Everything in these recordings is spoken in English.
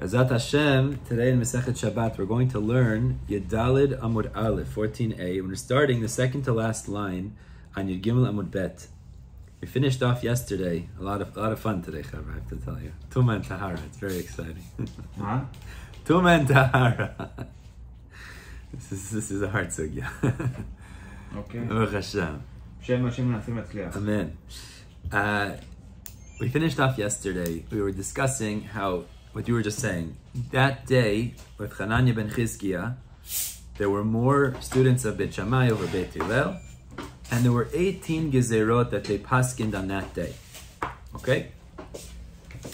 Bezat Hashem, today in Masechet Shabbat, we're going to learn Yedalid Amud Aleph, 14a, and we're starting the second to last line on Yud Gimel Amud Bet. We finished off yesterday. A lot of fun today, Chaver, I have to tell you. Tuma and Tahara, it's very exciting. Huh? Tuma and Tahara. This is a hard sugya. Okay. Baruch Hashem. Amen. Amen. We finished off yesterday. We were discussing how, what you were just saying, that day with Hananya ben Chizkiah, there were more students of Beit Shammai over Beit Hillel, and there were 18 gezeirot that they paskind on that day. Okay?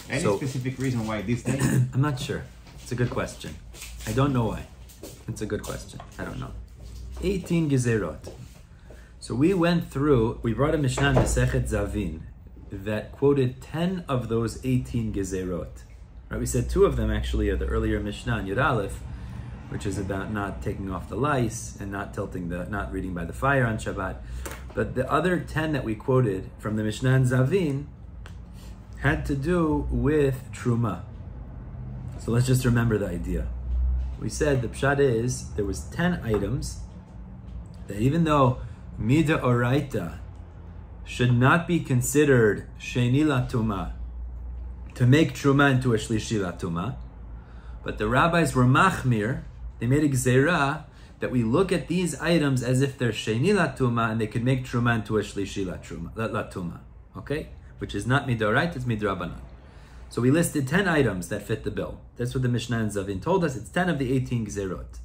Any specific reason why this day? I'm not sure. It's a good question. I don't know why. It's a good question. I don't know. 18 gezeirot. So we went through, we brought a Mishna in Masechet Savin that quoted 10 of those 18 gezeirot. Right? We said 2 of them actually are the earlier Mishna in Yud Aleph, which is about not taking off the lice and not reading by the fire on Shabbat. But the other 10 that we quoted from the Mishnah in Savin had to do with Truma. So let's just remember the idea. We said the pshat is there was 10 items that even though Mida Oraita should not be considered Sheni Latuma to make Truma into a Shlishi Latuma, but the rabbis were machmir. They made a gezeirah that we look at these items as if they're Sheni Latuma and they could make Truma into a Shlishi Latuma. Okay? Which is not Midoraita, it's Midrabanan. So we listed 10 items that fit the bill. That's what the Mishnah in Savin told us. It's 10 of the 18 gezeirot.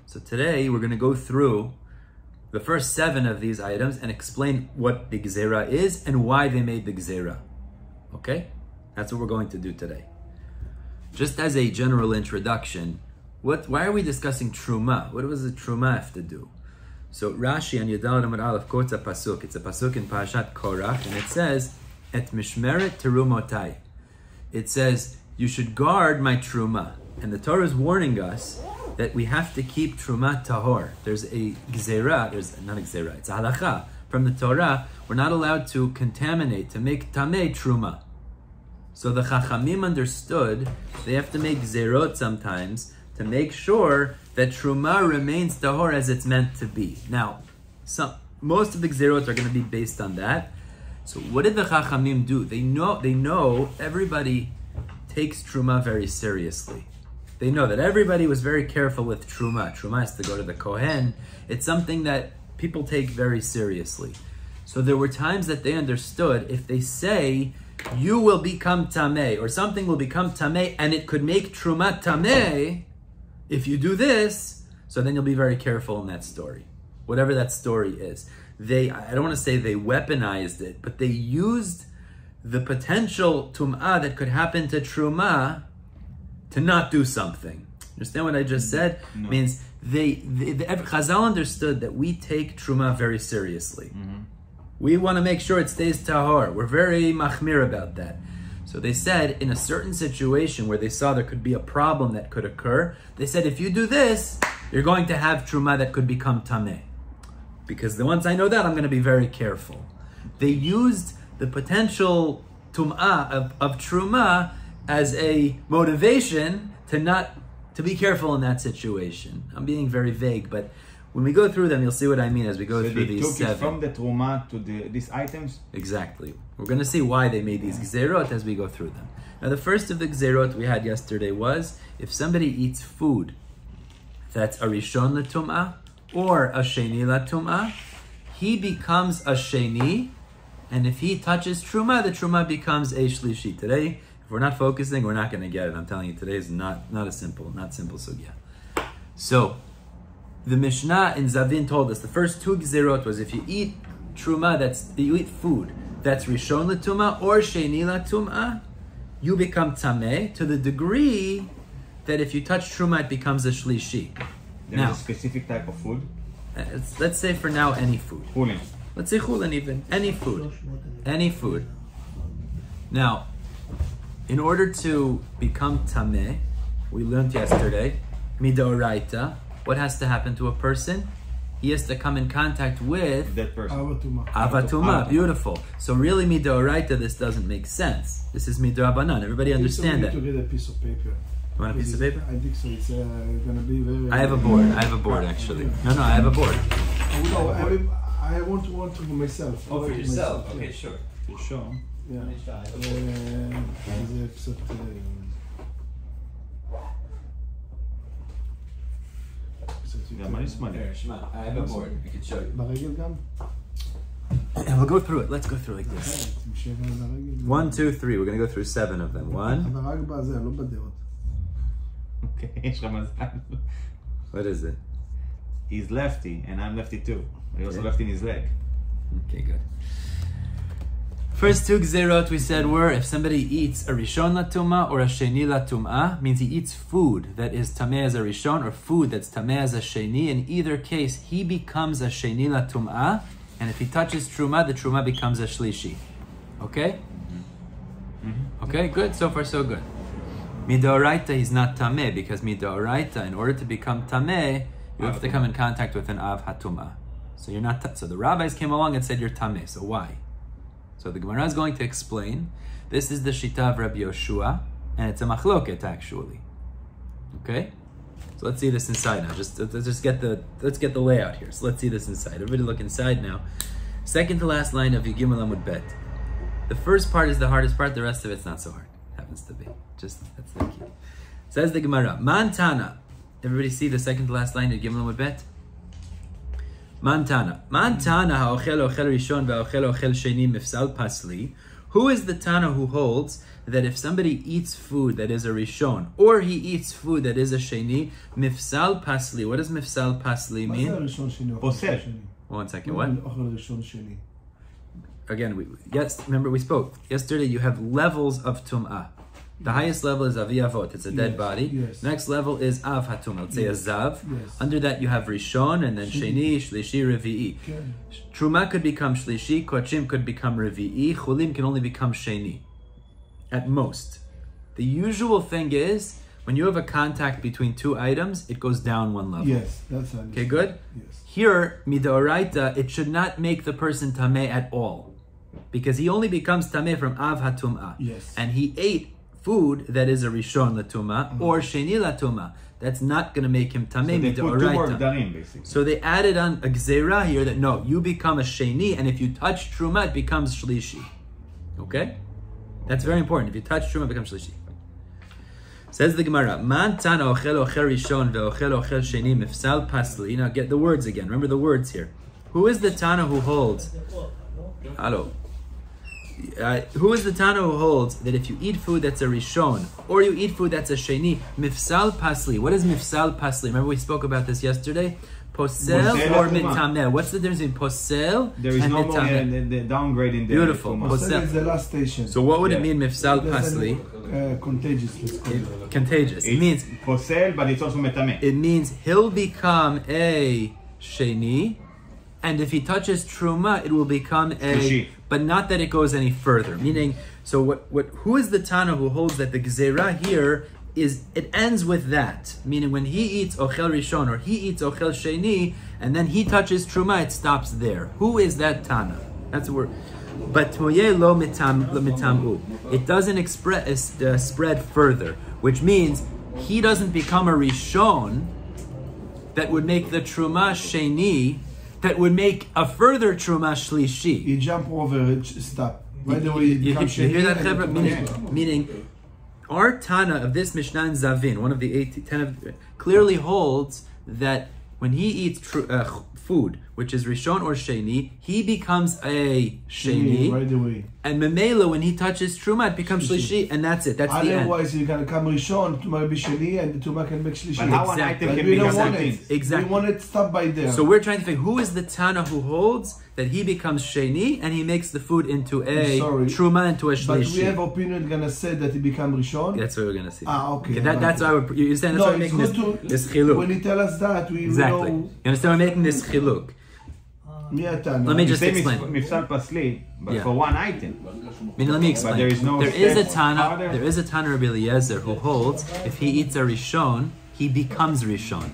So today we're going to go through the first 7 of these items and explain what the gezeirah is and why they made the gezeirah. Okay? That's what we're going to do today. Just as a general introduction, why are we discussing Truma? What does the Truma have to do? So Rashi on Yudalad Amud Aleph quotes a pasuk. It's a pasuk in Parashat Korach, and it says, "Et mishmeret terumotai." It says, you should guard my Truma. And the Torah is warning us that we have to keep Truma tahor. There's a gezeirah, not a gezeirah, it's a halacha from the Torah. We're not allowed to contaminate, to make tamei Truma. So the Chachamim understood they have to make gezeirot sometimes to make sure that Truma remains tahor as it's meant to be. Now, most of the gezeirot are going to be based on that. So what did the Chachamim do? They know everybody takes Truma very seriously. They know that everybody was very careful with Truma. Truma has to go to the Kohen. It's something that people take very seriously. So there were times that they understood if they say, you will become Tameh, or something will become Tameh, and it could make Truma Tameh, if you do this, so then you'll be very careful in that story. Whatever that story is. I don't want to say they weaponized it, but they used the potential Tum'ah that could happen to Truma to not do something. Understand what I just said? No. Means Chazal understood that we take Truma very seriously. Mm-hmm. We want to make sure it stays tahor. We're very machmir about that. So they said, in a certain situation where they saw there could be a problem that could occur, they said, if you do this, you're going to have Truma that could become tameh. Because once I know that, I'm going to be very careful. They used the potential tum'ah of truma as a motivation to be careful in that situation. I'm being very vague, but when we go through them, you'll see what I mean as we go through these 7. From the truma to these items? Exactly. We're going to see why they made these gezeirot as we go through them. Now, the first of the gezeirot we had yesterday was, if somebody eats food that's a rishon l'tum'ah, or a sheni latum'ah, he becomes a sheni, and if he touches truma, the truma becomes a shlishi. Today, if we're not focusing, we're not going to get it. I'm telling you, today is not simple sugya. So, the Mishnah in Savin told us the first 2 gezeirot was if you eat truma, you eat food that's rishon latum'ah or sheni latum'ah, you become tameh to the degree that if you touch truma, it becomes a shlishi. There's a specific type of food? Let's say for now, any food. Chulin. Let's say chulin even. Any food. Any food. Now, in order to become tameh, we learned yesterday, midoraita, what has to happen to a person? He has to come in contact with that person. Avatuma, beautiful. So really midoraita, this doesn't make sense. This is midrabanan. Everybody understand that. You need to get a piece of paper. You want a piece of paper? I think so. It's gonna be very. I have a board actually. No, I have a board. No, I want to for myself. Oh, for yourself? Okay, Yeah. sure. Sure. Yeah. זה קצת... גם אני שמאלי. I have a board. I can show you. ברגל גם? And we'll go through it. Let's go through like this. 1, 2, 3. We're going to go through 7 of them. 1. אבל רק בזה, לא בדעות. אוקיי, יש לך מזל. What is it? He's lefty, and I'm lefty too. He also left in his leg. Okay, good. First two gezeirot we said were if somebody eats a rishon latuma or a sheni latum'ah, means he eats food that is tameh as a rishon or food that's tameh as a sheni. In either case, he becomes a sheni latum'ah, and if he touches truma, the truma becomes a shlishi. Okay? Okay, good. So far, so good. Midoraita, he's not tameh because midoraita, in order to become tameh, you have to come in contact with an av hatum'ah. So you're not. So the rabbis came along and said you're tameh. So why? So the Gemara is going to explain. This is the Shita of Rabbi Yoshua, and it's a machloket actually. Okay, so let's see this inside now. Let's get the layout here. So let's see this inside. Everybody look inside now. Second to last line of Yigimel Amud Bet. The first part is the hardest part. The rest of it's not so hard. Happens to be. Just that's the key. Says the Gemara. Mantana. Everybody see the second to last line of Yigimel Amud Bet. Mantana ha'ochel ochel rishon va'ochel ochel sheni mifsal pasli. Who is the Tana who holds that if somebody eats food that is a rishon or he eats food that is a sheni, mifsal pasli? What does mifsal pasli mean? Posel. 1 second. What? Again, remember we spoke yesterday. You have levels of tum'ah. The highest level is aviyavot, it's a dead body. Yes. Next level is av hatum, let's say a zav. Yes. Under that you have rishon, and then sheni, shlishi, revi'i. Truma could become shlishi, kochim could become revi'i, chulim can only become sheni, at most. The usual thing is, when you have a contact between two items, it goes down one level. Yes, that's it. Okay, good? Yes. Here, midoraita, it should not make the person tameh at all. Because he only becomes tameh from av hatum'ah. Yes. And he ate food that is a rishon latuma or sheni latuma. That's not going to make him tameh So they put two more midoraita. darim, basically. So they added on a gezeirah here that no, you become a sheni, and if you touch truma, it becomes shlishi. Okay, that's very important. If you touch truma, it becomes shlishi. Says the Gemara, Man tana ochel ochel rishon ve'ochel ochel sheni mifsal pasli. Now get the words again. Remember the words here. Who is the Tana who holds? Hello. Who is the Tana who holds that if you eat food that's a rishon or you eat food that's a sheni, mifsal pasli? What is mifsal pasli? Remember we spoke about this yesterday. Posel or mitameh? What's the difference between posel There is and no more mitameh? the downgrade in the Beautiful. Posel is the last station. So what would it Yeah. mean mifsal pasli? Contagious, let's call it. Contagious. It means posel, but it's also metameh. it means he'll become a sheni, and if he touches truma, it will become a. Shlishi. But not that it goes any further. Meaning, so who is the Tana who holds that the gezerah here is, it ends with that. Meaning when he eats ochel rishon or he eats ochel sheni, and then he touches truma, it stops there. Who is that Tana? That's a word. But toye lo mitamu. It doesn't spread further, which means he doesn't become a rishon that would make the truma sheni, that would make a further truma shlishi. You jump over it, stop. By the way, You hear that, Chevra? Meaning, our Tana of this Mishna in Savin, one of the 10 clearly holds that when he eats food, which is Rishon or Sheni, he becomes a Sheni. Right away. And Memela, when he touches Truma, it becomes Shlishi, and that's it. That's the end. Otherwise, you're going to come Rishon, Tuma be Sheni, and the Tuma can make Shlishi. But how an Exactly. item But can we be don't want something? it. Exactly. We want it stop by there. So we're trying to figure who is the Tana who holds that he becomes Sheni, and he makes the food into a Truma, into a Shlishi. But we have opinion going to say that he become Rishon. That's what we're going to see. Okay. That's why you're saying that's why we're making this chiluk. When you tell us that, we Exactly. know. You understand? We're making this chiluk. Let me just Same explain. mifsal pasli, but Yeah. for one item. Let me explain. But there is no a step Tana. farther. There is a Tana Rabbi Eliezer who holds if he eats a rishon, he becomes rishon.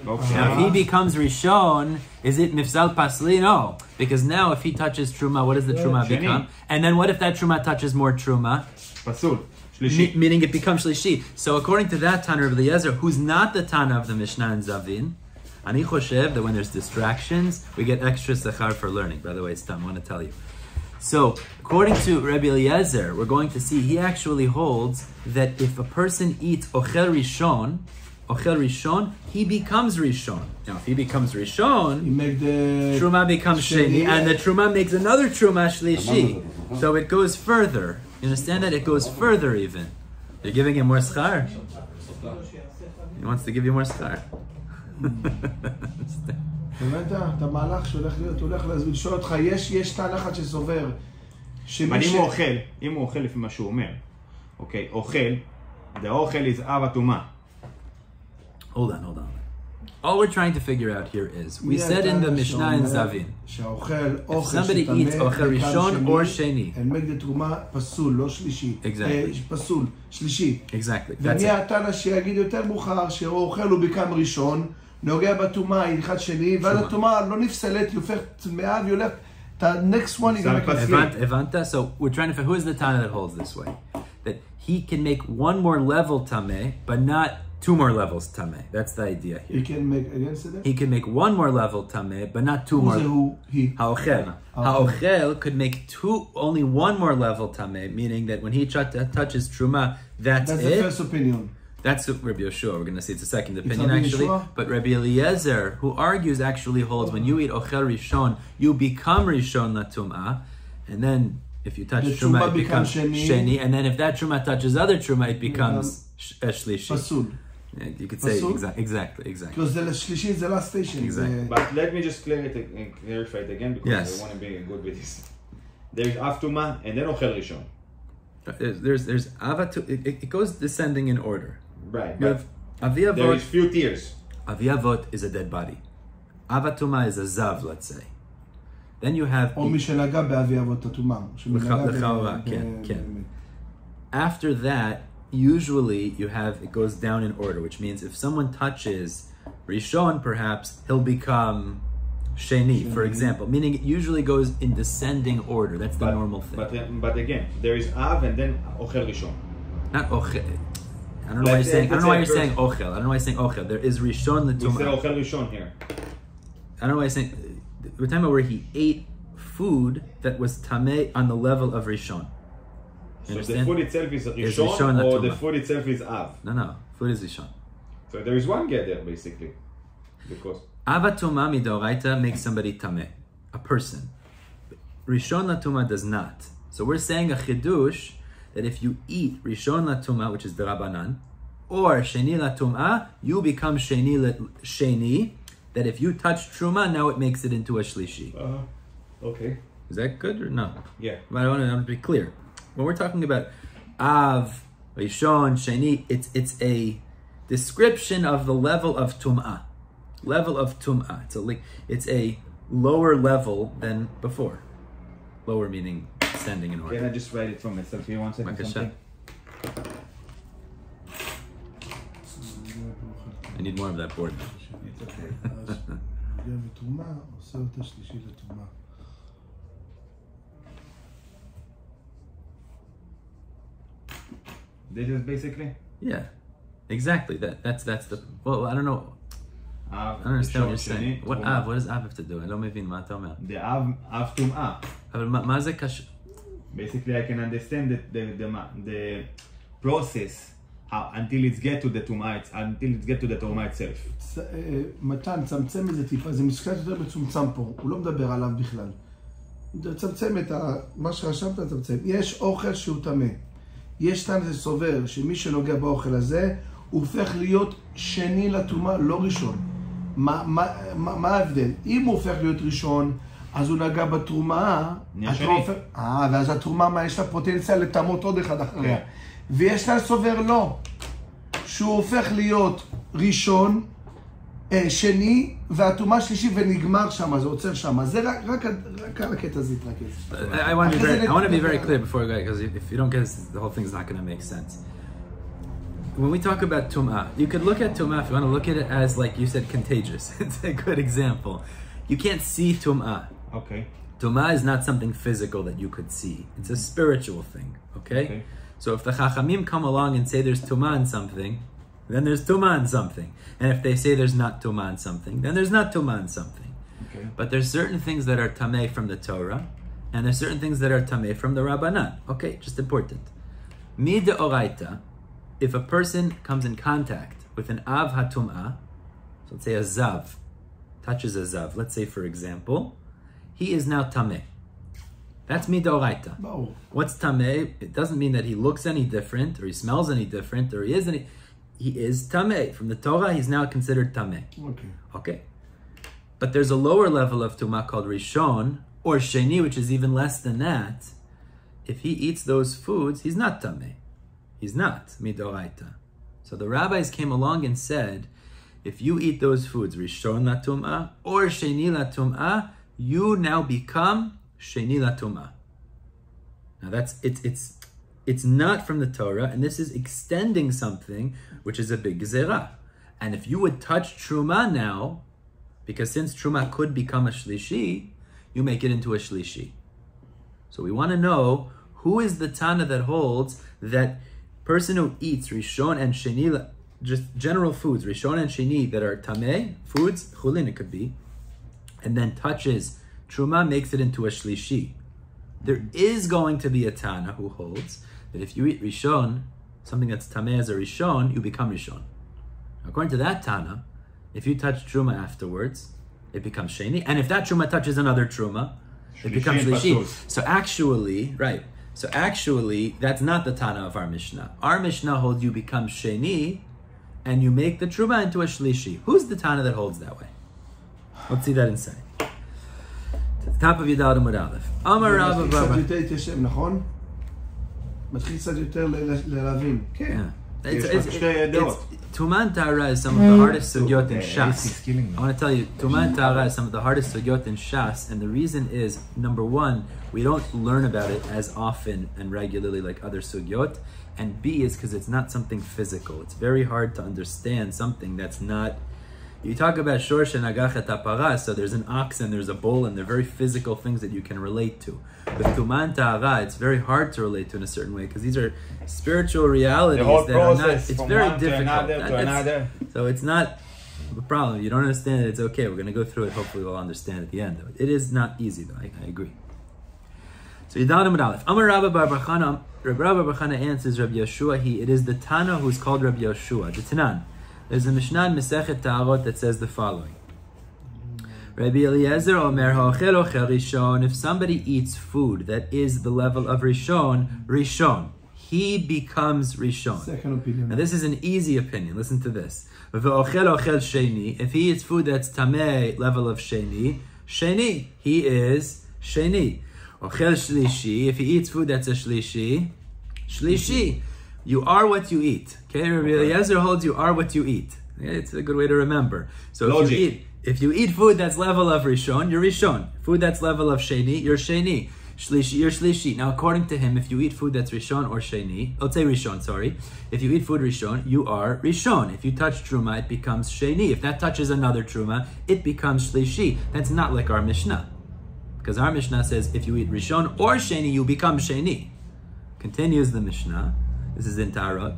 Okay. Now, if he becomes rishon, is it mifsal pasli? No, because now if he touches truma, what does the truma Sheni. become? And then what if that truma touches more truma? Pasul. meaning it becomes shlishi. So according to that Tana of Eliezer, who's not the Tana of the Mishnah and Savin, Ani Choshev, that when there's distractions, we get extra sechar for learning. By the way, it's dumb, I want to tell you. So, according to Rabbi Eliezer, we're going to see, he actually holds that if a person eats ochel rishon, he becomes rishon. Now, if he becomes rishon, truma becomes sheni, and the truma makes another truma shlishi. So it goes further. You understand that? It goes further even. You're giving him more schar. He wants to give you more schar. הבנת? את המהלך שהולך להיות, הוא הולך לשאול אותך, יש טענה אחת שסובר. אבל אם הוא אוכל לפי מה שהוא אומר, אוקיי, אוכל, the אוכל is אב הטומאה. Hold on. All we're trying to figure out here is, we said in the Mishnah and Savin, if somebody eats ochel rishon or sheni. פסול, לא שלישי. Exactly. פסול, שלישי. Exactly. ומי הטענה שיגיד יותר מאוחר, שהוא אוכל הוא בקם ראשון, נוגע בטומאה, הלכת שני, ואז הטומאה לא נפסלת, היא הופכת טמאה, והיא הולכת, the next one היא גם Evanta? So we're trying to figure, who is the Tana that holds this way? That he can make one more level tameh, but not two more levels tameh. That's the idea here. He can make, against it? He can make one more level tameh, but not two more. Who? He. Ha'ochel. Ha'ochel could make only one more level tameh, meaning that when he touches truma, that's it. That's the first opinion. That's Rabbi Yoshua. We're going to see it's a second opinion actually. But Rabbi Eliezer, who argues, actually holds when you eat ochel rishon, you become rishon latum'ah, and then if you touch truma, it becomes sheni, and then if that truma touches other truma, it becomes shlishi. Pasul. Yeah, you could say exactly. Because the shlishi is the last station. Exactly. But let me just clarify it again, because I want to be good with this. There is av tuma and then ochel rishon. There's avat. It goes descending in order. Right. But there is few tiers. Aviyavot is a dead body. Avatuma is a zav, let's say. Then you have. After that, usually it goes down in order, which means if someone touches Rishon, perhaps he'll become Sheni, for example. Meaning it usually goes in descending order. That's the normal thing. But again, there is Av and then Ochel Rishon. Not Ochel. I don't know why you're saying. I don't know why you're saying Ochel. I don't know why you're saying Ochel. There is Rishon the Tumah. We say Ochel Rishon here. I don't know why you're saying. We're talking about where he ate food that was tameh on the level of Rishon. So the food itself is Rishon or the food itself is Av? No. Food is Rishon. So there is one get there basically. Because Avatuma midoraita makes somebody tameh, a person. Rishon latuma does not. So we're saying a chidush that if you eat Rishon latuma, which is the Rabbanan, or Sheni latuma, you become Sheni. That if you touch truma, now it makes it into a shlishi. Okay. Is that good or no? Yeah. But I want to be clear. When we're talking about Av, Rishon, Sheni, it's a description of the level of tum'ah. Level of tum'ah. It's a lower level than before. Lower meaning standing in order. Can I just write it for myself here 1 second? Something? I need more of that board. This is basically? Yeah, exactly. That's the. Well, I don't know. I don't understand what you're saying. What Av? What does Av have to do? I don't mבין מה אתה אומר. The Av Tum'ah. אבל מה זה קשור? Basically, I can understand the process until it gets to the Tum'ah itself. מתן, צמצם איזה טיפה, זה משקל יותר מצומצם פה, הוא לא מדבר עליו בכלל. צמצם את מה שרשמת, צמצם. יש אוכל שהוא טמא. יש טעם שסובר שמי שנוגע באוכל הזה, הוא הופך להיות שני לטומאה, לא ראשון. מה ההבדל? אם הוא הופך להיות ראשון, אז הוא נגע בתרומה, ואז התרומה, מה יש לה פוטנציאל לטמאות עוד אחד אחריה. ויש טעם סובר לא, שהוא הופך להיות ראשון, שני, והטומאה שלישי ונגמר שם, זה עוצר שם. זה רק על הקטע הזה התרכז. I want to be very clear before I go, because if you don't get this, the whole thing's not going to make sense. When we talk about tum'ah, you could look at tum'ah, if you want to look at it as, like you said, contagious. It's a good example. You can't see tum'ah. Okay. Tum'ah is not something physical that you could see. It's a spiritual thing, okay? So if the Chachamim come along and say there's Tumah in something, then there's Tumah in something. And if they say there's not Tumah in something, then there's not Tumah in something. Okay. But there's certain things that are Tameh from the Torah, and there's certain things that are Tameh from the Rabbanan. Okay, just important. Mi de'oraita, if a person comes in contact with an Av HaTum'ah, so let's say a Zav, touches a Zav, let's say for example, he is now Tameh. That's midoraita. No. What's tameh? It doesn't mean that he looks any different, or he smells any different, or he is any. He is tameh. From the Torah, he's now considered tameh. Okay. But there's a lower level of tumah called rishon, or sheni, which is even less than that. If he eats those foods, he's not tameh. He's not midoraita. So the rabbis came along and said, if you eat those foods, rishon la tumah, or sheni la tumah, you now become Sheni la Tumah. Now that's it's not from the Torah, and this is extending something which is a big gezerah. And if you would touch Truma now, because since Truma could become a Shlishi, you make it into a Shlishi. So we want to know who is the Tana that holds that person who eats Rishon and Sheni, just general foods, Rishon and Sheni that are Tameh, foods, Chulin it could be, and then touches Truma makes it into a Shlishi. There is going to be a Tana who holds that if you eat Rishon, something that's Tameh as a Rishon, you become Rishon. According to that Tana, if you touch Truma afterwards, it becomes Sheni. And if that Truma touches another Truma, it becomes Shlishi. So actually, that's not the Tana of our Mishnah. Our Mishnah holds you become Sheni, and you make the Truma into a Shlishi. Who's the Tana that holds that way? Let's see that inside. Top of Yudal Amud Aleph. Amar Rabba Baba. קצת יותר התיישב, נכון? מתחיל קצת יותר להבין. כן. יש שתי דעות. Tuman Tara is some of the hardest sugyot in Shas. I want to tell you, Tuman Tara is some of the hardest sugyot in Shas, and the reason is, number one, we don't learn about it as often and regularly like other sugyot, and B is because it's not something physical. It's very hard to understand something that's not. You talk about Shorsh and Agachet HaPara, so there's an ox and there's a bull, and they're very physical things that you can relate to. With Tuman Ta'ara, it's very hard to relate to in a certain way, because these are spiritual realities that are not, it's very difficult. So it's not a problem. You don't understand it, it's okay. We're going to go through it, hopefully we'll understand at the end. It is not easy though, I agree. So Yidal Amud Aleph. Amar Rabba Bar Bachana, Rabba Bar Bachana answers Rabbi Yeshua, it is the Tana who's called Rabbi Yeshua, the Tanan. There's a Mishna in Masechet Ta'arot that says the following. Rabbi Eliezer Omer ha'ochel ochel Rishon, if somebody eats food that is the level of Rishon, he becomes Rishon. Second opinion. Now this is an easy opinion, listen to this. V'ochel ochel Sheni, if he eats food that's Tameh, level of Sheni, he is Sheni. Ochel Shlishi, if he eats food that's a Shlishi. You are what you eat. Okay, Rabbi Eliezer holds you are what you eat. Okay? It's a good way to remember. So if you eat food that's level of Rishon, you're Rishon. Food that's level of Sheni, you're Sheni. Shlishi, you're Shlishi. Now, according to him, if you eat food that's Rishon or Sheni, let's say Rishon, sorry. If you eat food Rishon, you are Rishon. If you touch Truma, it becomes Sheni. If that touches another Truma, it becomes Shlishi. That's not like our Mishnah. Because our Mishnah says, if you eat Rishon or Sheni, you become Sheni. Continues the Mishnah. This is in Tarot.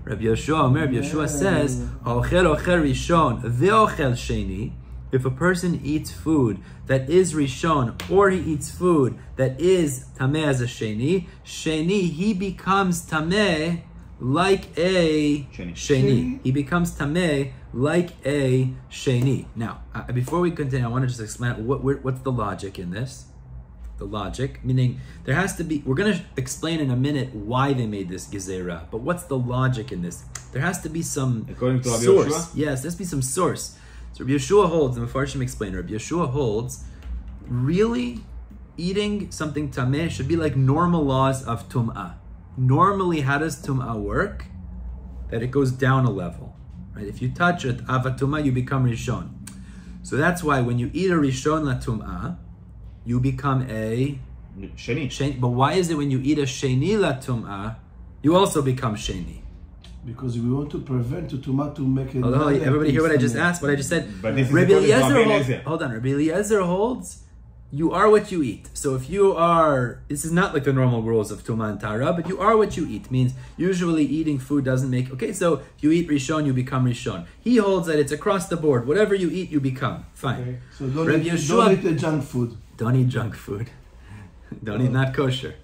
Rabbi Yeshua says, "Ochel Rishon ve'ochel Sheni." If a person eats food that is Rishon, or he eats food that is Tameh as a Sheni, he becomes Tameh like a Sheni. He becomes Tameh like a Sheni. Now, before we continue, I want to just explain what's the logic in this. The logic, meaning there has to be, we're going to explain in a minute why they made this gezerah, but what's the logic in this? There has to be some according to Rabbi source. Yeshua? Yes, there has to be some source. So Rabbi Yeshua holds, and Mefarshim explain, Rabbi Yeshua holds, really eating something tameh should be like normal laws of tum'ah. Normally, how does tum'ah work? That it goes down a level. Right? If you touch it, avatumah, you become rishon. So that's why when you eat a rishon la tum'ah, you become a Sheni. But why is it when you eat a Sheni la Tum'ah, you also become Sheni? Because we want to prevent the Tum'ah to make it... Everybody hear what I just asked, what I just said? But this Rabbi Eliezer holds you are what you eat. So if you are, this is not like the normal rules of Tuma and Tara, but you are what you eat. Means usually eating food doesn't make, okay, so if you eat Rishon, you become Rishon. He holds that it's across the board. Whatever you eat, you become. Fine. Okay. So don't eat the junk food. Don't eat junk food. Don't eat not kosher.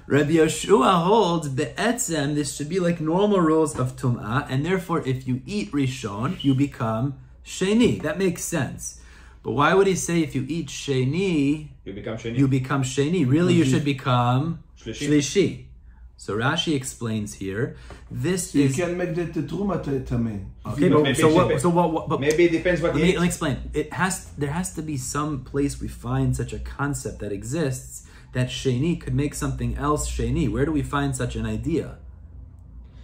Rabbi Yoshua holds be'etzem, this should be like normal rules of Tum'ah, and therefore if you eat Rishon, you become Sheni. That makes sense. But why would he say if you eat Sheni, you become Sheni? Really, you should become Shlishi. So Rashi explains here, this you is... You can make the Truma Tameh. Okay, but maybe it depends what let me explain. There has to be some place we find such a concept that exists that Sheni could make something else Sheni. Where do we find such an idea?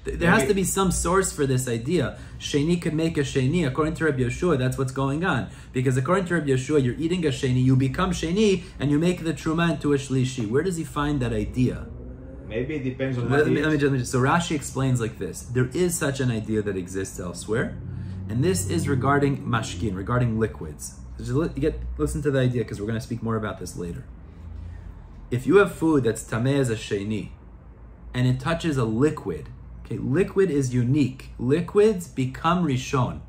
There has to be some source for this idea. Sheni could make a Sheni. According to Rabbi Yoshua, that's what's going on. Because according to Rabbi Yoshua, you're eating a Sheni, you become Sheni, and you make the Truma into a Shlishi. Where does he find that idea? Maybe it depends on let me just, so Rashi explains like this. There is such an idea that exists elsewhere. And this is regarding mashkin, regarding liquids. Listen to the idea, because we're going to speak more about this later. If you have food that's tameh as a Sheni, and it touches a liquid, okay, liquid is unique. Liquids become Rishon.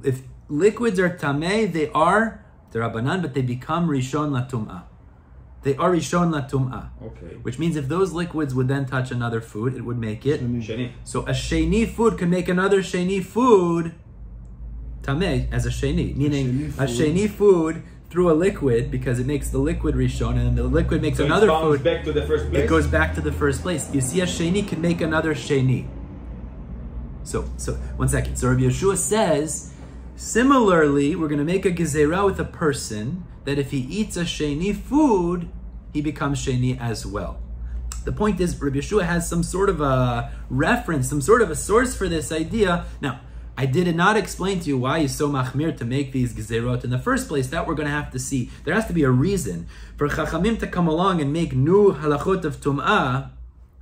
If liquids are tameh, they are Derabanan, but they become Rishon latum'ah. They are Rishon latum'ah. Okay. Which means if those liquids would then touch another food, it would make it Sheni. So a Sheni food can make another Sheni food tameh as a Sheni. Meaning a Sheni food through a liquid, because it makes the liquid Rishon, and the liquid makes another food. Back to the first place? It goes back to the first place. You see, a Sheni can make another Sheni. So 1 second. So Rabbi Yeshua says, similarly, we're going to make a gezeirot with a person that if he eats a Sheni food, he becomes Sheni as well. The point is, Rabbi Yeshua has some sort of a reference, some sort of a source for this idea. Now, I did not explain to you why he's so machmir to make these gezeirot in the first place. That we're going to have to see. There has to be a reason. For Chachamim to come along and make new halachot of Tum'ah,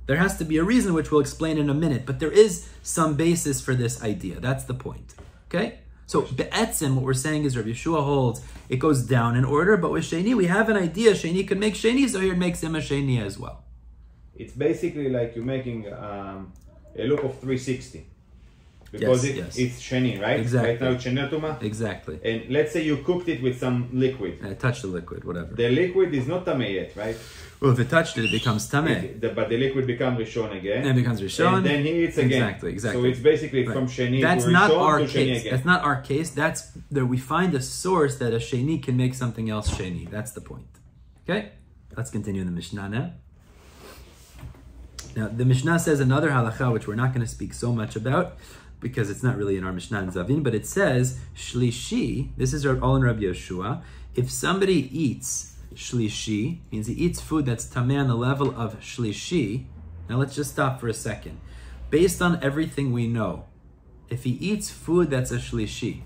there has to be a reason, which we'll explain in a minute. But there is some basis for this idea. That's the point. Okay? So, be'etzim, what we're saying is Rabbi Yeshua holds, it goes down in order, but with Sheni, we have an idea. Sheni can make Sheni, so here it makes him a Sheni as well. It's basically like you're making a look of 360. Because yes. It's Sheni, right? Exactly. Right now it's Sheni Tuma. Exactly. And let's say you cooked it with some liquid. Touch the liquid, whatever. The liquid is not Tameh yet, right? Well, if it touched it, it becomes Tameh. But the liquid becomes Rishon again. And it becomes Rishon. And then he eats again. Exactly. So it's basically from Sheni That's to not Rishon our to case. Sheni again. That's not our case. That's there. We find a source that a Sheni can make something else Sheni. That's the point. Okay? Let's continue in the Mishnah now. Now, the Mishnah says another halacha, which we're not going to speak so much about, because it's not really in our Mishnah and Savin, but it says, Shlishi, this is all in Rabbi Yeshua, if somebody eats Shlishi, means he eats food that's tameh on the level of Shlishi. Now let's just stop for a second. Based on everything we know, if he eats food that's a Shlishi,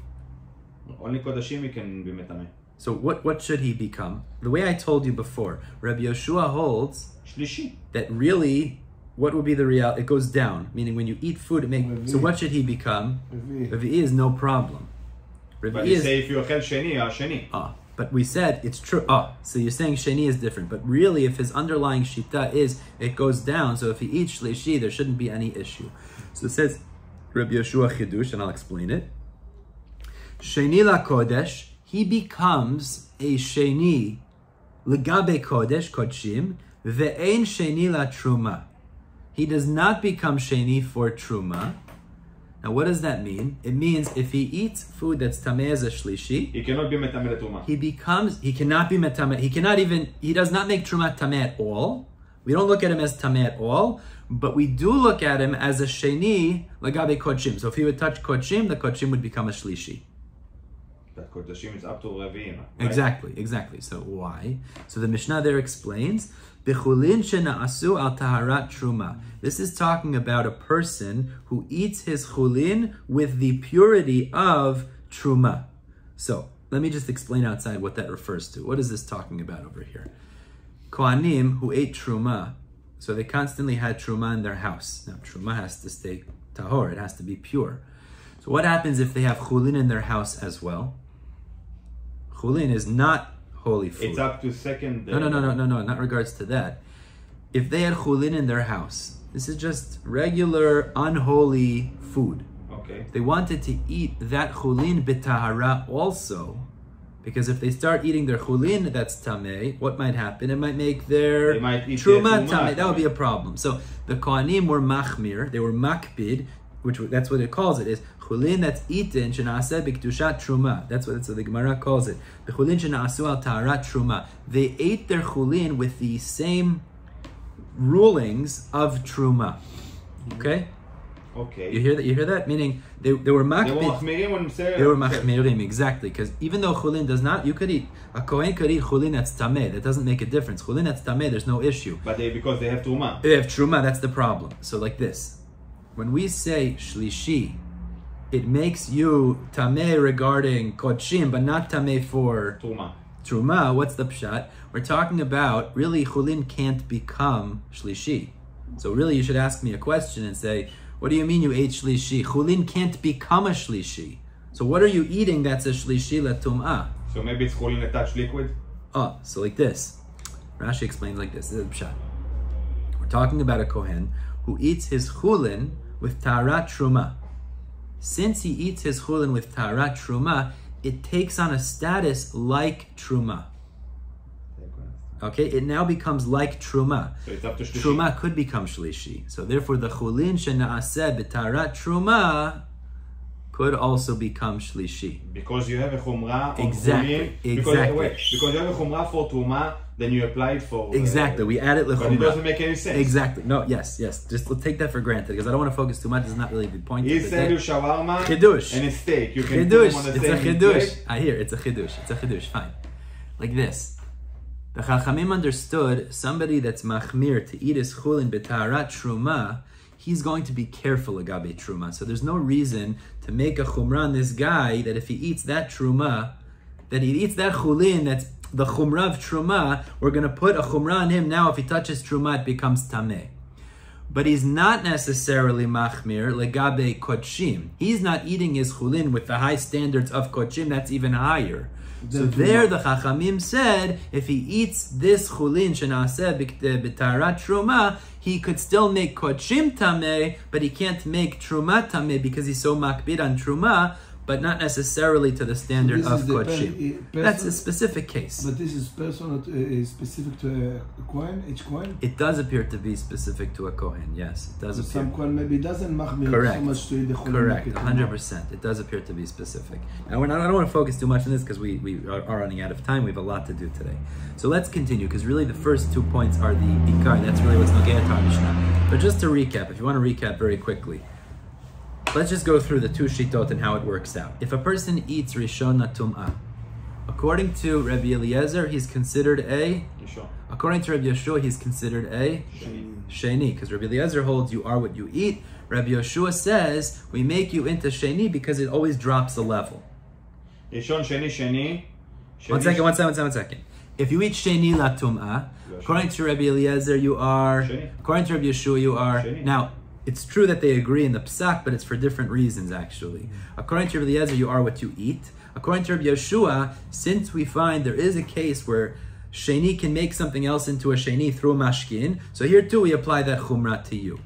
only Kodashim he can be metameh. So what should he become? The way I told you before, Rabbi Yeshua holds Shlishi. that really, what would be the reality? It goes down, meaning when you eat food, it makes. So what should he become? Revi'i is no problem. But you say if you achel Sheni, Sheni. But we said it's true. So you're saying Sheni is different. But really, if his underlying shita is, it goes down. So if he eats Shlishi, there shouldn't be any issue. So it says, Rabbi Yeshua Chidush, and I'll explain it. Sheni la Kodesh, he becomes a Sheni legabe Kodesh, Kodshim, ve'ein Sheni la Truma. He does not become Sheni for Truma. Now what does that mean? It means if he eats food that's Tameh as a Shlishi, he cannot be metameh Truma. He cannot be metameh. He does not make Truma Tameh at all. We don't look at him as Tameh at all, but we do look at him as a Sheni legabe Kodshim. So if he would touch Kodshim, the Kodshim would become a Shlishi. That Kodashim is up to Revi'im. Right? Exactly. So why? So the Mishnah there explains, B'chulin shena'asu al taharat truma. This is talking about a person who eats his chulin with the purity of truma. So let me just explain outside what that refers to. What is this talking about over here? Kohanim who ate truma, so they constantly had truma in their house. Now truma has to stay tahor, it has to be pure. So what happens if they have chulin in their house as well? Chulin is not holy food. It's up to second. No, not regards to that. If they had chulin in their house, this is just regular unholy food. Okay. If they wanted to eat that chulin b'tahara also, because if they start eating their chulin, that's tameh, what might happen? It might make their truma tameh. That would be a problem. So the Kohanim were machmir, they were makpid, which that's what it calls it, is chulin that's eaten, shena'aseh b'kedushat truma. That's what the Gemara calls it. The chulin shena'asu al taharat truma. They ate their chulin with the same rulings of truma. Okay? Okay. You hear that? Meaning they were makpid. They were machmirim, exactly. Because even though chulin does not, you could eat, a kohen could eat chulin that's tameh. That doesn't make a difference. Chulin that's tameh, there's no issue. But because they have truma. They have truma, that's the problem. So like this. When we say shlishi, it makes you tameh regarding kodshim, but not tameh for truma. What's the pshat? We're talking about, really, chulin can't become shlishi. So really, you should ask me a question and say, what do you mean you ate shlishi? Chulin can't become a shlishi. So what are you eating that's a shlishi latum'ah? So maybe it's chulin attached liquid? Oh, so like this. Rashi explains like this. This is the pshat. We're talking about a kohen who eats his chulin with taharat truma. Since he eats his chulin with taharat truma, it takes on a status like truma. Okay, it now becomes like truma. So it's up to shlishi. Truma could become shlishi. So therefore, the chulin shena'aseh b'taharat truma could also become shlishi. Because you have a chumrah on Exactly. chulin. Because you have a chumrah for truma, then you apply it for. Exactly. We add it lechumrah. But it doesn't make any sense. Exactly. No. Yes. Just we'll take that for granted because I don't want to focus too much. It's not really the point. He said you shawarma chidush and a steak. You can chidush. put them on the It's a same chidush. plate. I hear it's a chidush. It's a chidush. Fine. Like this. The Chachamim understood somebody that's machmir to eat his chulin b'taharat truma, he's going to be careful agabe truma. So there's no reason to make a chumrah on this guy that if he eats that truma, that he eats that chulin, that's the chumrah of truma, we're going to put a chumrah on him now. If he touches truma, it becomes tameh. But he's not necessarily machmir legabe kodshim. He's not eating his chulin with the high standards of kodshim, that's even higher. So there the Chachamim said, if he eats this chulin shenaseh b'taharat truma, he could still make kodshim tameh, but he can't make truma tameh because he's so makbid on truma, but not necessarily to the standard of kodshim. That's a specific case. But this is personal, specific to a kohen, each kohen? It does appear to be specific to a kohen, yes. It does appear. Some kohen maybe doesn't machmir so much to eat the chulin. Correct, 100%. It does appear to be specific. Now, I don't want to focus too much on this because we are running out of time. We have a lot to do today. So let's continue because really the first 2 points are the ikar. That's really what's nogea to our Mishnah. But just to recap, if you want to recap very quickly, let's just go through the two shitot and how it works out. If a person eats rishon tum'ah, according to Rabbi Eliezer, he's considered a Rishon. According to Rabbi Yeshua, he's considered a sheni, because Rabbi Eliezer holds you are what you eat. Rabbi Yeshua says we make you into sheni because it always drops a level. Rishon, sheni. One second. If you eat sheni la tum'ah, according to Rabbi Eliezer, you are. Sheni. According to Rabbi Yeshua, you are. Sheni. Now, it's true that they agree in the psak, but it's for different reasons, actually. According to Rabbi Eliezer, you are what you eat. According to Rabbi Yeshua, since we find there is a case where sheni can make something else into a sheni through mashkin, so here too we apply that chumrah to you.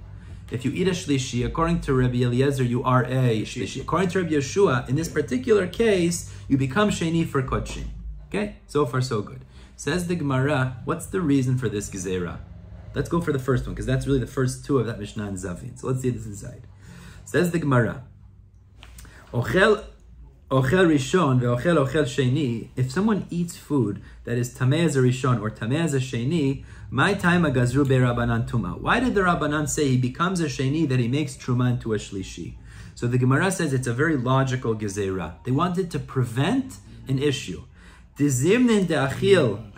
If you eat a shlishi, according to Rabbi Eliezer, you are a shlishi. According to Rabbi Yeshua, in this particular case, you become sheni for kodshim. Okay? So far, so good. Says the Gemara, what's the reason for this gezeirah? Let's go for the first one, because that's really the first two of that Mishna and Savin. So let's see this inside. Says the Gemara, Ochel rishon ve'ochel sheni. If someone eats food that is tameh as a rishon or tameh as a sheni, my time agazru be'rabanan tuma. Why did the Rabbanan say he becomes a sheni that he makes truma into a shlishi? So the Gemara says it's a very logical gezeirah. They wanted to prevent an issue. Dizimnin de'achil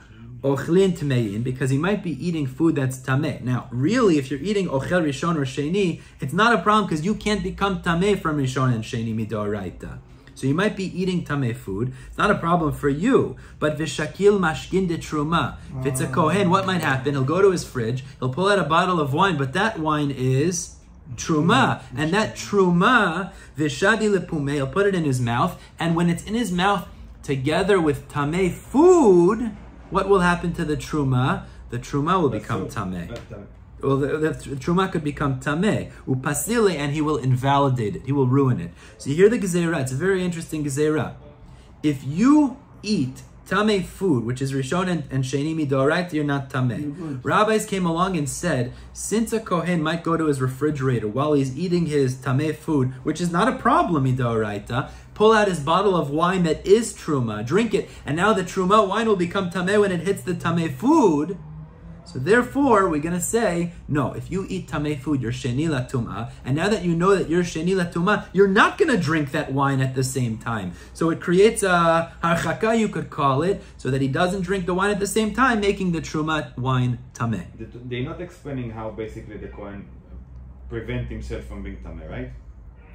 ochlin tmein, because he might be eating food that's tameh. Now, really, if you're eating ochel rishon or sheni, it's not a problem because you can't become tameh from rishon and sheni midoraita. So you might be eating tameh food. It's not a problem for you. But v'shakil mashkin de truma. If it's a kohen, what might happen? He'll go to his fridge, he'll pull out a bottle of wine, but that wine is truma. And that truma, v'shadi lepumeh, he'll put it in his mouth, and when it's in his mouth, together with tameh food, what will happen to the truma? The truma will become tameh. Well, the truma could become tameh, upasile, and he will invalidate it. He will ruin it. So you hear the gezeirah. It's a very interesting gezeirah. If you eat tameh food, which is rishon and sheni midoraita, you're not tameh. Rabbis came along and said, since a kohen might go to his refrigerator while he's eating his tameh food, which is not a problem midoraita, pull out his bottle of wine that is truma, drink it, and now the truma wine will become tameh when it hits the tameh food. So therefore, we're going to say, no, if you eat tameh food, you're sheni latumah, and now that you know that you're sheni latumah, you're not going to drink that wine at the same time. So it creates a harchaka, you could call it, so that he doesn't drink the wine at the same time, making the truma wine tameh. They're not explaining how basically the Kohen prevent himself from being tameh, right?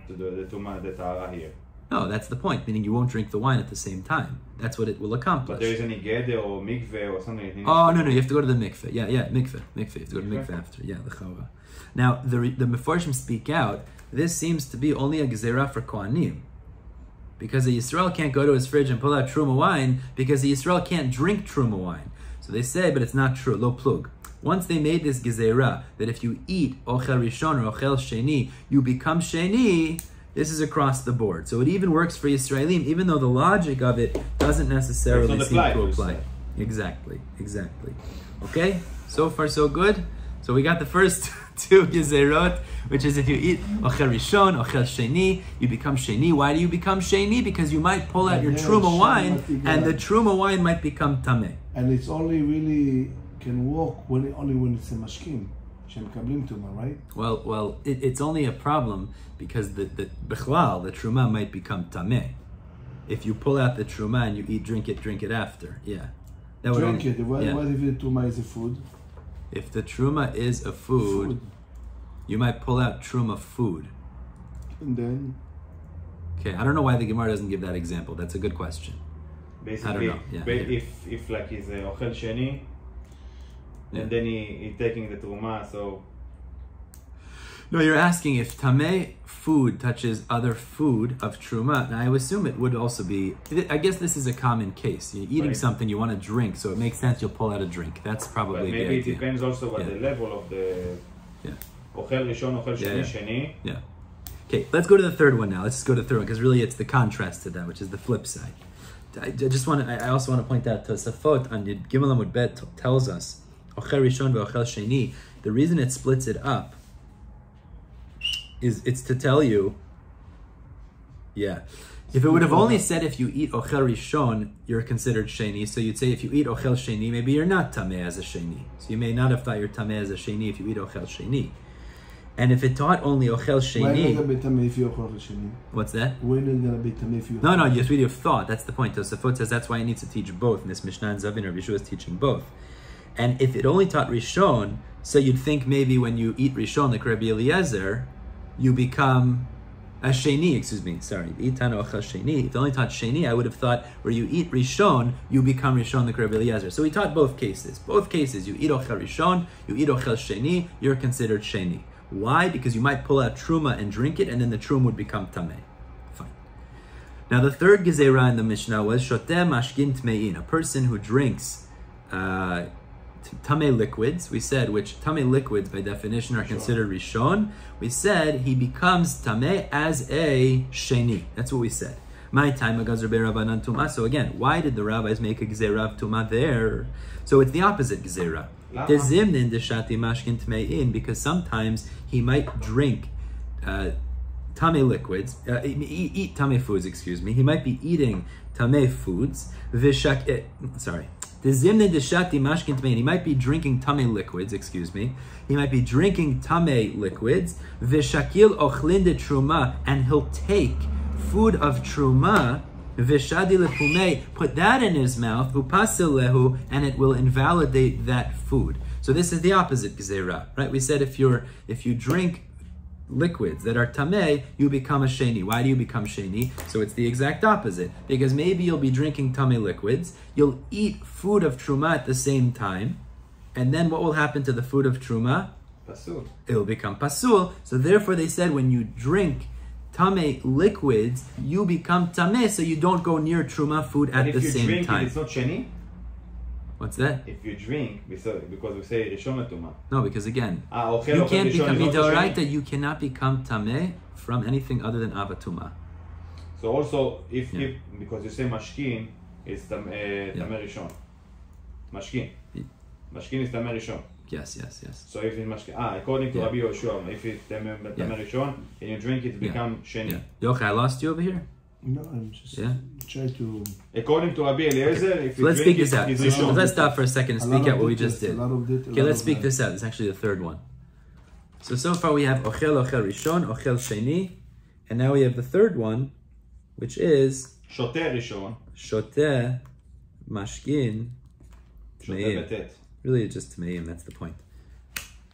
To the tumah, the tahara here. No, that's the point, meaning you won't drink the wine at the same time. That's what it will accomplish. But there is any geder or mikveh or something? Oh, no, you have to go to the mikveh. Yeah, mikveh. You have to go to the mikveh after. Yeah, the chava. Now, the Mefarshim speak out, this seems to be only a gezerah for Kohanim. Because the Yisrael can't go to his fridge and pull out truma wine, because the Yisrael can't drink truma wine. So they say, but it's not true, lo plug. Once they made this gezerah, that if you eat ochel rishon or ochel sheni, you become sheni, this is across the board. So it even works for Yisraelim, even though the logic of it doesn't necessarily seem to apply. Exactly. Okay? So far, so good. So we got the first two gezeirot, which is if you eat ochel rishon, ochel sheni, you become sheni. Why do you become sheni? Because you might pull out your truma wine, and the truma wine might become tameh. And it's only really can work only when it's a mashkim. Right? Well, it's only a problem because the bichlal, the truma might become tameh. If you pull out the truma and you drink it after. Yeah. Drink it. What if the truma is a food? If the truma is a food, you might pull out truma food. And then? Okay, I don't know why the Gemara doesn't give that example. That's a good question. Basically, I don't know. Yeah, if like he's a ochel sheni, and then he taking the truma, so... No, you're asking if tameh food touches other food of truma. Now, I would assume it would also be... I guess this is a common case. You're eating something, you want to drink, so it makes sense you'll pull out a drink. That's probably the idea. Maybe it depends also what the level of the... Ochel rishon, ochel sheni. Yeah. Okay, let's go to the third one now. Let's just go to the third one, because really it's the contrast to that, which is the flip side. I also want to point out Tosafot on Yud Gimel Amud Bet tells us ochel rishon ve'ochel sheni. The reason it splits it up is it's to tell you, if it would have only said if you eat ochel rishon, you're considered sheni. So you'd say if you eat ochel sheni, maybe you're not tameh as a sheni. So you may not have thought you're tameh as a sheni if you eat ochel sheni. And if it taught only ochel sheni, why not gonna be tameh if you ochel sheni? What's that? Why not gonna be tameh if you? No, yes, we have thought. That's the point. Tosafot says that's why it needs to teach both. In this Mishna and Savin, Rabbi Yeshua is teaching both. And if it only taught Rishon, so you'd think maybe when you eat Rishon, like Rabbi Eliezer, you become a Sheni, sorry. Eat Tana Ochel Sheni. If it only taught Sheni, I would have thought where you eat Rishon, you become Rishon, like Rabbi Eliezer. So we taught both cases. Both cases, you eat Ochel Rishon, you eat Ochel Sheni, you're considered Sheni. Why? Because you might pull out Truma and drink it, and then the Truma would become Tameh. Fine. Now the third Gezerah in the Mishnah was Shoteh Mashkin Tmein, a person who drinks Tameh liquids, we said, which Tameh liquids by definition are considered Rishon. We said he becomes Tameh as a Sheni. That's what we said. My time Agazer Rabbanan Tuma. So again, why did the rabbis make a Gezerah of Tuma there? So it's the opposite Gezerah. Tezimnin Deshati Mashkin Tmein, because sometimes he might drink Tameh liquids, eat Tameh foods, He might be eating Tameh foods. He might be drinking Tameh liquids, He might be drinking Tameh liquids. V'shakil ochlin de truma, and he'll take food of truma. V'shadi lepumei, put that in his mouth. V'pasil lehu, and it will invalidate that food. So this is the opposite gezerah, right? We said if you drink liquids that are tameh, you become a sheni. Why do you become sheni? So it's the exact opposite. Because maybe you'll be drinking tameh liquids, you'll eat food of truma at the same time, and then what will happen to the food of truma? Pasul. It'll become pasul. So therefore they said when you drink tame liquids, you become tameh, so you don't go near truma food at the same If you time. drink it, it's not sheni? What's that? If you drink, because we say rishon letuma. No, because again, אוכל you אוכל can't ראשון, become it's not midoraita, sheni. you cannot become tameh from anything other than avatuma. So also, if Yeah. because you say mashkin, it's tameh rishon. Mashkin. Yeah. Mashkin is tameh rishon. Yes. So if it's mashkin, according to Yeah. Rabbi Yoshua, if it's tameh rishon and you drink it, become sheni. Yeah. Yochai, I lost you over here? No, I'm just trying to... According to Rabbi Eliezer, if you Let's drink speak this it, out. it's So rishon. let's stop for a second and A lot speak of out what we details, just did. a lot of detail, Okay, a lot let's of speak that. this out. It's actually the third one. So far we have ochel rishon, ochel sheni, and now we have the third one, which is שותה ראשון. shoteh mashkin שותה tmeim. בטית. Really just tmeim, that's the point.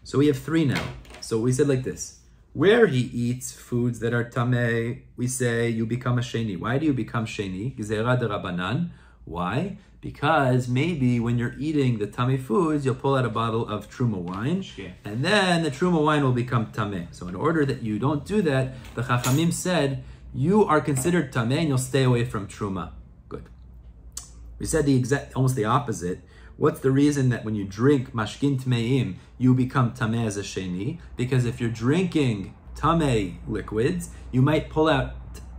So we have three now. So we said like this. Where he eats foods that are tameh, we say you become a sheni. Why do you become sheni? Gezeirot derabanan. Why? Because maybe when you're eating the tameh foods, you'll pull out a bottle of truma wine, and then the truma wine will become tameh. So in order that you don't do that, the Chachamim said, you are considered tameh and you'll stay away from truma. Good. We said almost the opposite. What's the reason that when you drink mashkin tmeim, you become tameh as a sheni? Because if you're drinking tameh liquids, you might pull out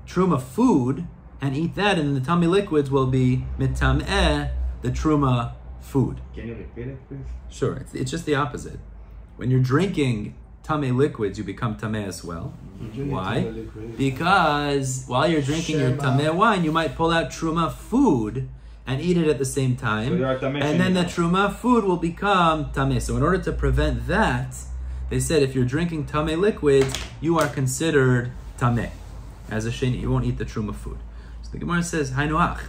truma food and eat that, and the tameh liquids will be mitameh, the truma food. Can you repeat it, please? Sure, it's just the opposite. When you're drinking tameh liquids, you become tameh as well. Why? Because while you're drinking your tameh wine, you might pull out truma food and eat it at the same time, So you are tameh and then sheni the now. truma food will become tameh. So in order to prevent that, they said if you're drinking tameh liquids, you are considered tameh as a sheni. You won't eat the truma food. So the Gemara says, Hainuach.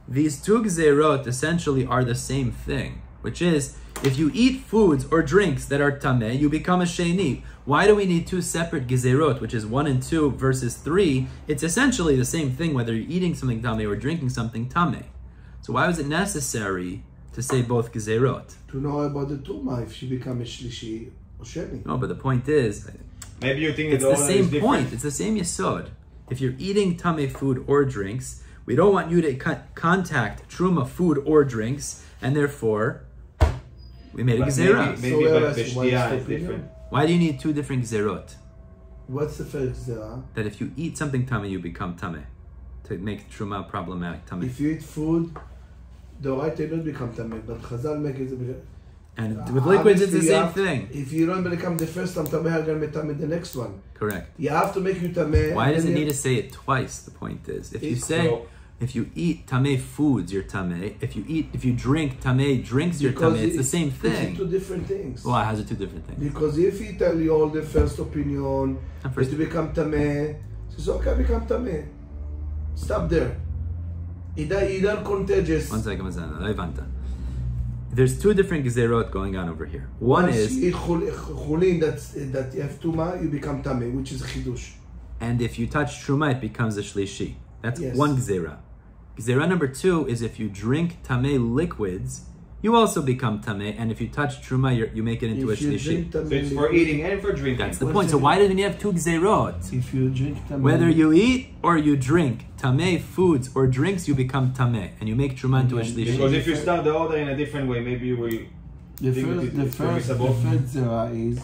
These two gezeirot essentially are the same thing, which is if you eat foods or drinks that are tameh, you become a sheni. Why do we need two separate gezeirot, which is 1 and 2 versus 3? It's essentially the same thing whether you're eating something tameh or drinking something tameh. So why was it necessary to say both gezeirot? To know about the Tuma, if she become a Shlishi or Sheni. No, but the point is, Maybe you think it's the the order same is different. point. It's the same yesod. If you're eating tameh food or drinks, we don't want you to contact truma food or drinks, and therefore we made a But gezerah. maybe So but what's בשתייה the is different. Why do you need two different gezerot? What's the first Zera? That if you eat something tameh, you become tameh, to make truma problematic tameh. If you eat food, the right they don't become Tameh, but Chazal make it... And with liquids, it's the Obviously, you same have- thing. If you don't become the first time Tameh, you're going to be Tameh the next one. Correct. You have to make you Tameh. Why does it and need then to say it twice? The point is, if you It's say, so- if you eat tameh foods, you're tameh. If you drink tameh drinks, you're because tameh. It's the same It's thing. two different things. Why? How's it two different things? Because if he tell you all the first opinion, And first- that you become Tameh, says, okay, become Tameh. Stop there. Either contagious. One second. לא הבנת. There's two different gezerot going on over here. One Once is, you eat chulin that you have Tuma, you become Tameh, which is a Chidush. and if you touch truma, it becomes a shlishi. That's Yes. one gezerah. Gezerah number 2 is if you drink tameh liquids, you also become tameh, and if you touch truma, you make it into If a you shlishi. drink Tameh So it's for liquid- eating and for drinking. That's the One point. So second. why didn't you have two gezerot? If you drink Tameh... Whether you eat or you drink tameh foods or drinks, you become tameh, and you make truma into a Again, shlishi. Because if you start the order in a different way, maybe you will... The think first, it the is first, the permissible. first zera is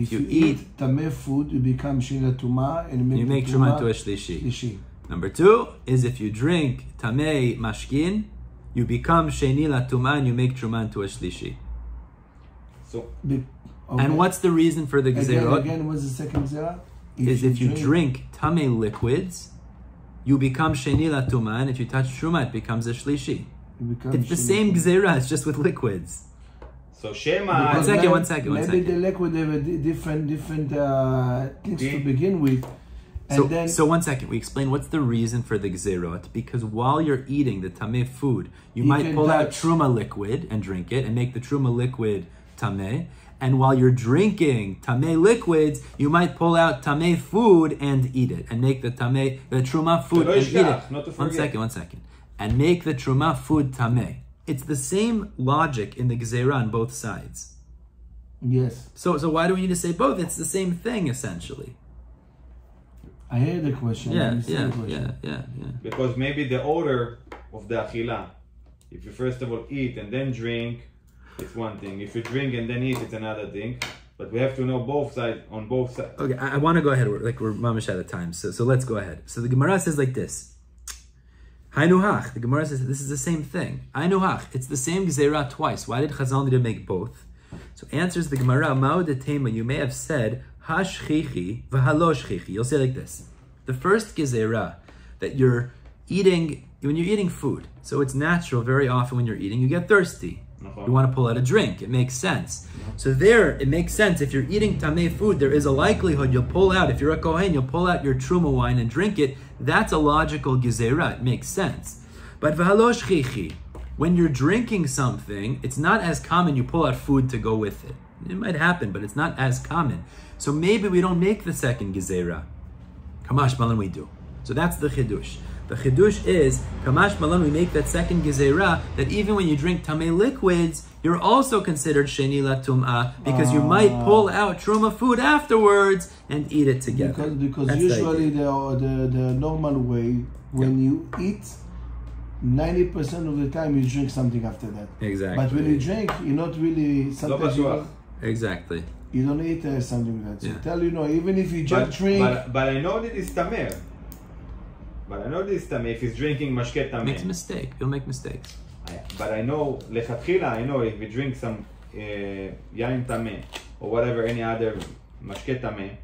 if you eat Tameh food, you become Shila Tuma and You make the truma into a shlishi. Shlishi. Number 2 is if you drink tameh mashkin, you become sheni latuma and you make truma into a shlishi. So, And what's the reason for the gezerot? Again, what's the second zera? Is if you drink tameh liquids, you become sheni latuma, and if you touch truma, it becomes a shlishi. you become It's the Shila same Tuma. gezerah, it's just with liquids. so Shema... One second. Maybe the liquid have a different things to Deep. begin with. And then So 1 second, we explain what's the reason for the gezerot. Because while you're eating the tameh food, you might can pull out touch. truma liquid and drink it and make the truma liquid tameh. And while you're drinking tameh liquids, you might pull out tameh food and eat it and make the truma food Lo and eat yishkach, it. not to 1 forget. second. And make the truma food tameh. It's the same logic in the gezerah on both sides. yes, So why do we need to say both? It's the same thing essentially. I hear the question. Yeah. Because maybe the order of the achila, if you first of all eat and then drink, it's one thing. If you drink and then eat, it's another thing. But we have to know both sides, on both sides. Okay, I want to go ahead. We're mamish out of time, so let's go ahead. So the Gemara says like this. Hainuhach. The Gemara says this is the same thing. Hainuhach. It's the same gezeirot twice. Why did Chazal need to make both? So answers the Gemara. Ma'od tema. You may have said hashchichi v'halo shchichi. You'll say like this. The first gezeirah that you're eating, when you're eating food, so it's natural very often when you're eating, you get thirsty. You want to pull out a drink. It makes sense. So there, it makes sense. If you're eating tamei food, there is a likelihood you'll pull out. If you're a kohen, you'll pull out your truma wine and drink it. That's a logical gezerah. It makes sense. But v'halo shchichi, when you're drinking something, it's not as common you pull out food to go with it. It might happen, but it's not as common. So maybe we don't make the second gezerah. Kamash malan we do. So that's the chidush. The chidush is, Kamash Malan, we make that second gezerah, that even when you drink tamei liquids, you're also considered sheni latum'ah, because you might pull out truma food afterwards and eat it together. Because that's usually the normal way, when you eat, 90% of the time you drink something after that. Exactly. But when you drink, you're not really, sometimes Exactly. You don't eat something like that. So Yeah. tell even if you just drink... But I know that it's tamer. But I know this tameh, if he's drinking mashke tameh. Makes a mistake. You'll make mistakes. But I know, lechatchila, I know if we drink some yain tameh, or whatever, any other mashke tameh,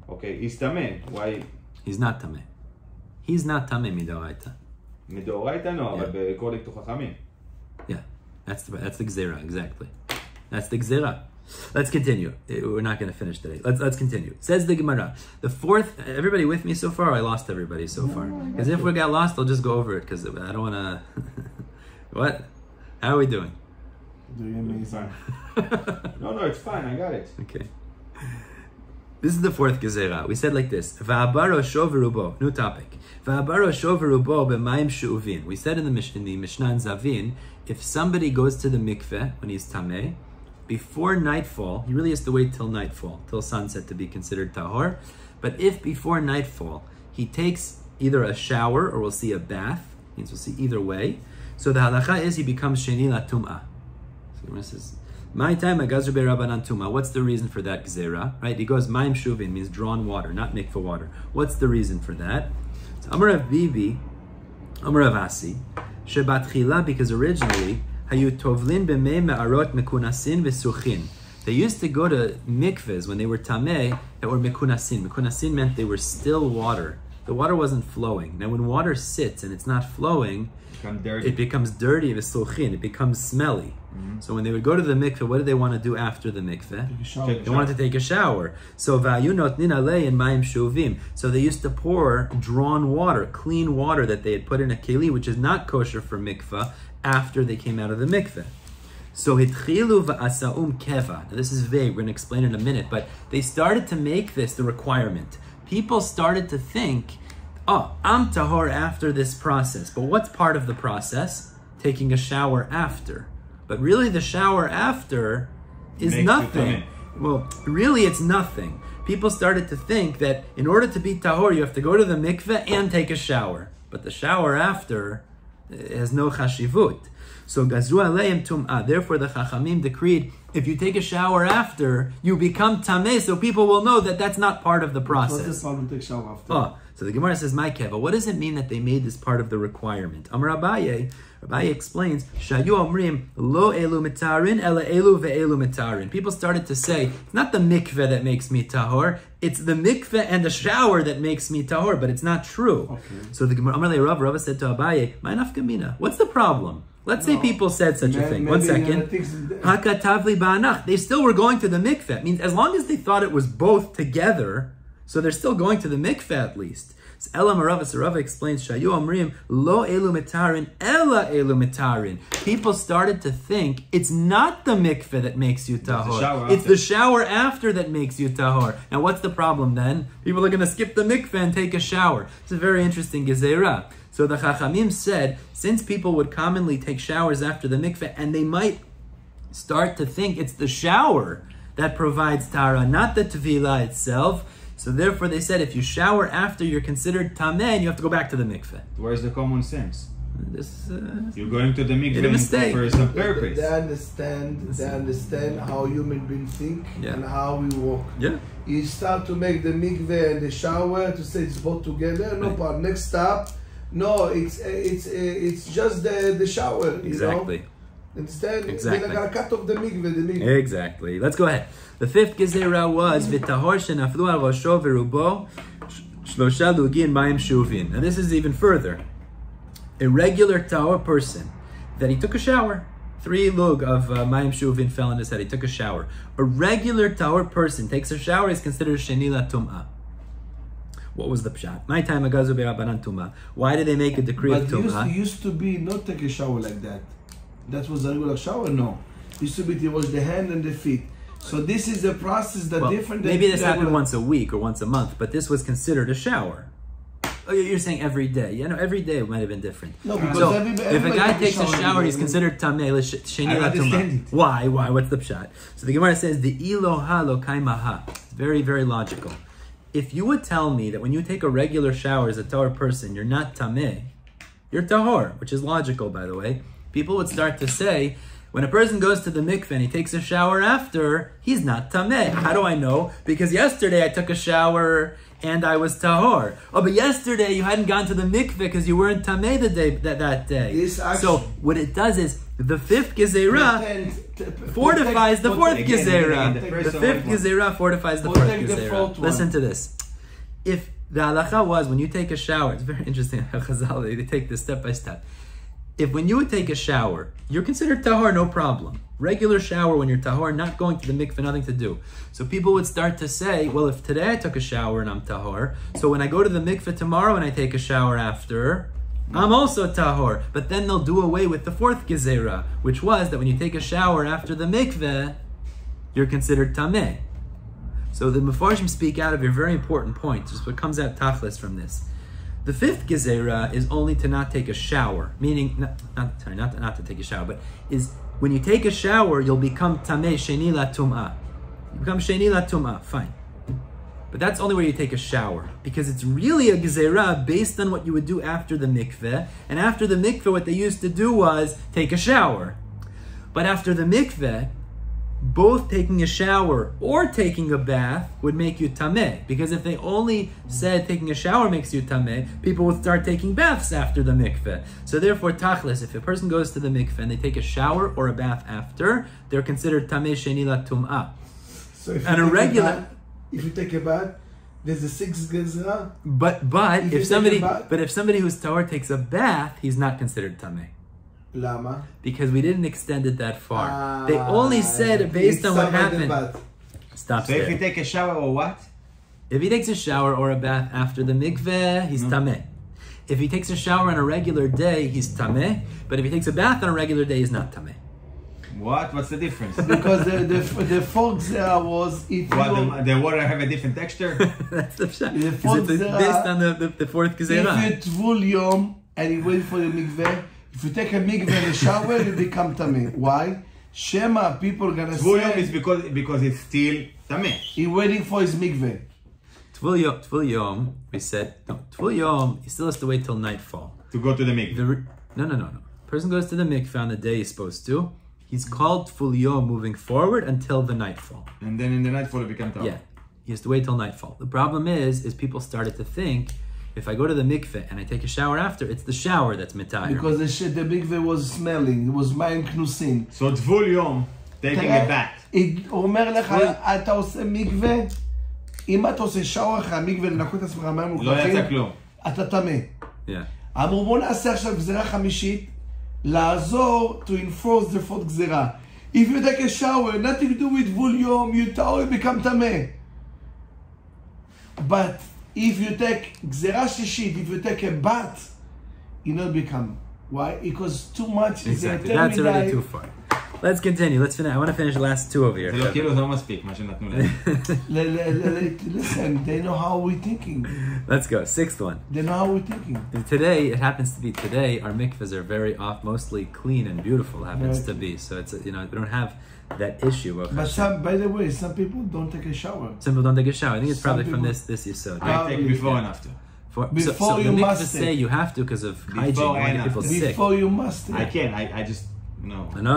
okay, he's tameh. Why? He's not tameh. He's not tameh midoraita. Midoraita, no, but according to Chachamim. Yeah, that's the gzera, exactly. That's the gzera. Let's continue. We're not going to finish today. Let's continue. Says the Gemara. The fourth, everybody with me so far? I lost everybody so far. Because if we got lost, I'll just go over it, because I don't want to... What? How are we doing? Doing amazing. No, it's fine. I got it. Okay. This is the fourth gezerah. We said like this. Va'abaro shoverubo. New topic. Va'abaro shoverubo b'mayim she'uvin. We said in the Mishna and Savin, if somebody goes to the mikveh when he's tameh, before nightfall, he really has to wait till nightfall, till sunset to be considered tahor. But if before nightfall, he takes either a shower or we'll see a bath, means we'll see either way. So the halacha is he becomes sheni latum'ah. So the says, my time agazru be'rabanan tum'ah. What's the reason for that gzera? Right? He goes mayim shuvin, means drawn water, not mikveh water. What's the reason for that? So Amar Rav Bibi, Amar Rav Asi, Shabbat chila, because originally they used to go to mikvehs when they were tameh that were mekunasin. Mekunasin meant they were still water. The water wasn't flowing. Now when water sits and it's not flowing, it becomes dirty, it becomes smelly. So when they would go to the mikveh, what did they want to do after the mikveh? They wanted to take a shower. So so they used to pour drawn water, clean water that they had put in a keli, which is not kosher for mikveh, after they came out of the mikveh. So hitchilu va'asaum keva. Now this is vague, we're going to explain in a minute, but they started to make this the requirement. People started to think, oh, I'm tahor after this process. But what's part of the process? Taking a shower after. But really the shower after is nothing. Well, really it's nothing. People started to think that in order to be tahor, you have to go to the mikveh and take a shower. But the shower after has no chashivut. So gazru aleim tum'ah. Therefore the Chachamim decreed, if you take a shower after, you become tameh, so people will know that that's not part of the process. What's the problem to take shower after? Oh, so the Gemara says, my keva, what does it mean that they made this part of the requirement? Amar Abaye explains, Shayu omrim lo elu mitarin ela elu ve'elu mitarin. People started to say, it's not the mikveh that makes me tahor, it's the mikveh and the shower that makes me tahor, but it's not true. Okay. So the Gemara, Amar Rav said to Abaye, my nafkamina, what's the problem? Let's say people said such a thing. 1 second. Hakatavli ba'anach. They still were going to the mikveh. It means as long as they thought it was both together, so they're still going to the mikveh at least. So Elam Rava explains, Shayu Amrim, Lo elu mitarin, ela elu mitarin. People started to think it's not the mikveh that makes you tahor. It's the shower after that makes you tahor. Now what's the problem then? People are going to skip the mikveh and take a shower. It's a very interesting gezeirah. So the Chachamim said, since people would commonly take showers after the mikveh, and they might start to think it's the shower that provides tara, not the tevilah itself, So therefore they said if you shower after you're considered tameh and you have to go back to the mikveh. Where's the common sense? This, You're going to the Made a mistake. mikveh for some purpose. They understand how human beings think and how we walk. Yeah. You start to make the mikveh and the shower to say it's both together. No problem. Next stop, no, it's just the shower. Exactly. You know? Understand? Exactly. Then I gotta cut off the mikveh. Exactly. Let's go ahead. The fifth gezerah was v'tahor shenaflu al rosho v'rubo shlosha lugin mayim shuvin. Now this is even further. A regular tahor person that he took a shower. 3 lug of mayim shuvin fell in his head. He took a shower. A regular tahor person takes a shower is considered sheni la tum'ah. What was the pshat? My time agazu be'abanan tum'ah. Why did they make a decree of tum'ah? But used to be not take a shower like that. That was a regular shower? No. Used to be to wash the hand and the feet. So this is a process that different. Maybe this happened once a week or once a month, but this was considered a shower. Oh, you're saying every day. You know, every day it might have been different. No, because so everybody if a guy takes a shower, he's considered tameh. Sheni la tumah. Why? What's the pshat? So the Gemara says the iloha lo kaimaha. It's very, very logical. If you would tell me that when you take a regular shower as a tahor person, you're not tameh, you're tahor, which is logical, by the way. People would start to say, when a person goes to the mikveh and he takes a shower after, he's not tameh. How do I know? Because yesterday I took a shower and I was tahor. Oh, but yesterday you hadn't gone to the mikveh because you weren't tameh that day. So what it does is the fifth gezerah fortifies the fourth gezerah. The fifth gezerah fortifies the fourth gezerah. Listen to this. If the halacha was when you take a shower, it's very interesting. Chazal, they take this step by step. If when you would take a shower, you're considered tahor, no problem. Regular shower when you're tahor, not going to the mikveh, nothing to do. So people would start to say, well, if today I took a shower and I'm tahor, so when I go to the mikveh tomorrow and I take a shower after, I'm also tahor. But then they'll do away with the fourth gezerah, which was that when you take a shower after the mikveh, you're considered tameh. So the Mefarshim speak out of a very important point, just what comes out tachlis from this. The fifth gezerah is only to not take a shower, meaning not to take a shower, but is when you take a shower, you'll become tameh sheni la tum'ah. You become sheni la tum'ah, fine. But that's only where you take a shower, because it's really a gezerah based on what you would do after the mikveh. And after the mikveh, what they used to do was take a shower. But after the mikveh, both taking a shower or taking a bath would make you tameh. Because if they only said taking a shower makes you tameh, people would start taking baths after the mikveh. So therefore, tachlis, if a person goes to the mikveh and they take a shower or a bath after, they're considered tameh sheni la tum'ah. So if you take a bath, there's a 6th gezerah. But if somebody who's tahor takes a bath, he's not considered tameh. Lama? Because we didn't extend it that far. They only said based on what happened. Stop there. So if you take a shower or what? If he takes a shower or a bath after the mikveh, he's tameh. If he takes a shower on a regular day, he's tameh. But if he takes a bath on a regular day, he's not tameh. What? What's the difference? Because the fourth gezerah was if the water have a different texture? That's the pshat. It's based on the fourth gezerah. If you tvul yom and you wait for the mikveh, if you take a mikveh and a shower, you become tameh. Why? Shema, people are gonna say. Tvul yom is because it's still tameh. He's waiting for his mikveh. Tvul yom, we said no. Tvul yom, he still has to wait till nightfall to go to the mikveh. No. Person goes to the mikveh on the day he's supposed to. He's called Tvul yom moving forward until the nightfall. And then in the nightfall it becomes tameh. Yeah, he has to wait till nightfall. The problem is people started to think, if I go to the mikveh and I take a shower after, it's the shower that's mitayr. Because the mikveh was smelling, it was מים כנוסים. So tvul yom, taking a bath. אומר לך, אתה עושה מקווה, אם אתה עושה שוואר אחרי המקווה לנקות את עצמך מים מלוכלכים, לא יצא כלום. אתה טמא. אמרו בוא נעשה עכשיו גזירה חמישית, לעזור to enforce the fourth גזירה. If you take a shower, nothing to do with tvul yom, you become טמא. But if you take gzera shishit, if you take a bath, you not become. Why? Because too much is exactly. That's already too far. Let's continue. Let's finish. I want to finish the last two over here. זה לא כאילו זה לא מספיק, מה שנתנו להם. Listen, they know how we're thinking. Let's go. Sixth one. They know how we're thinking. Today, it happens to be today, our mikvahs are very off, mostly clean and beautiful, happens Right. to be. So it's, we don't have that issue of But by the way, some people don't take a shower. Some people don't take a shower. I think it's Some probably from people- this yisod. I take before and after. Before so you the must mikvahs take. say you have to because of hygiene. You want to get people sick. Before you must take. I can, I just, no. No,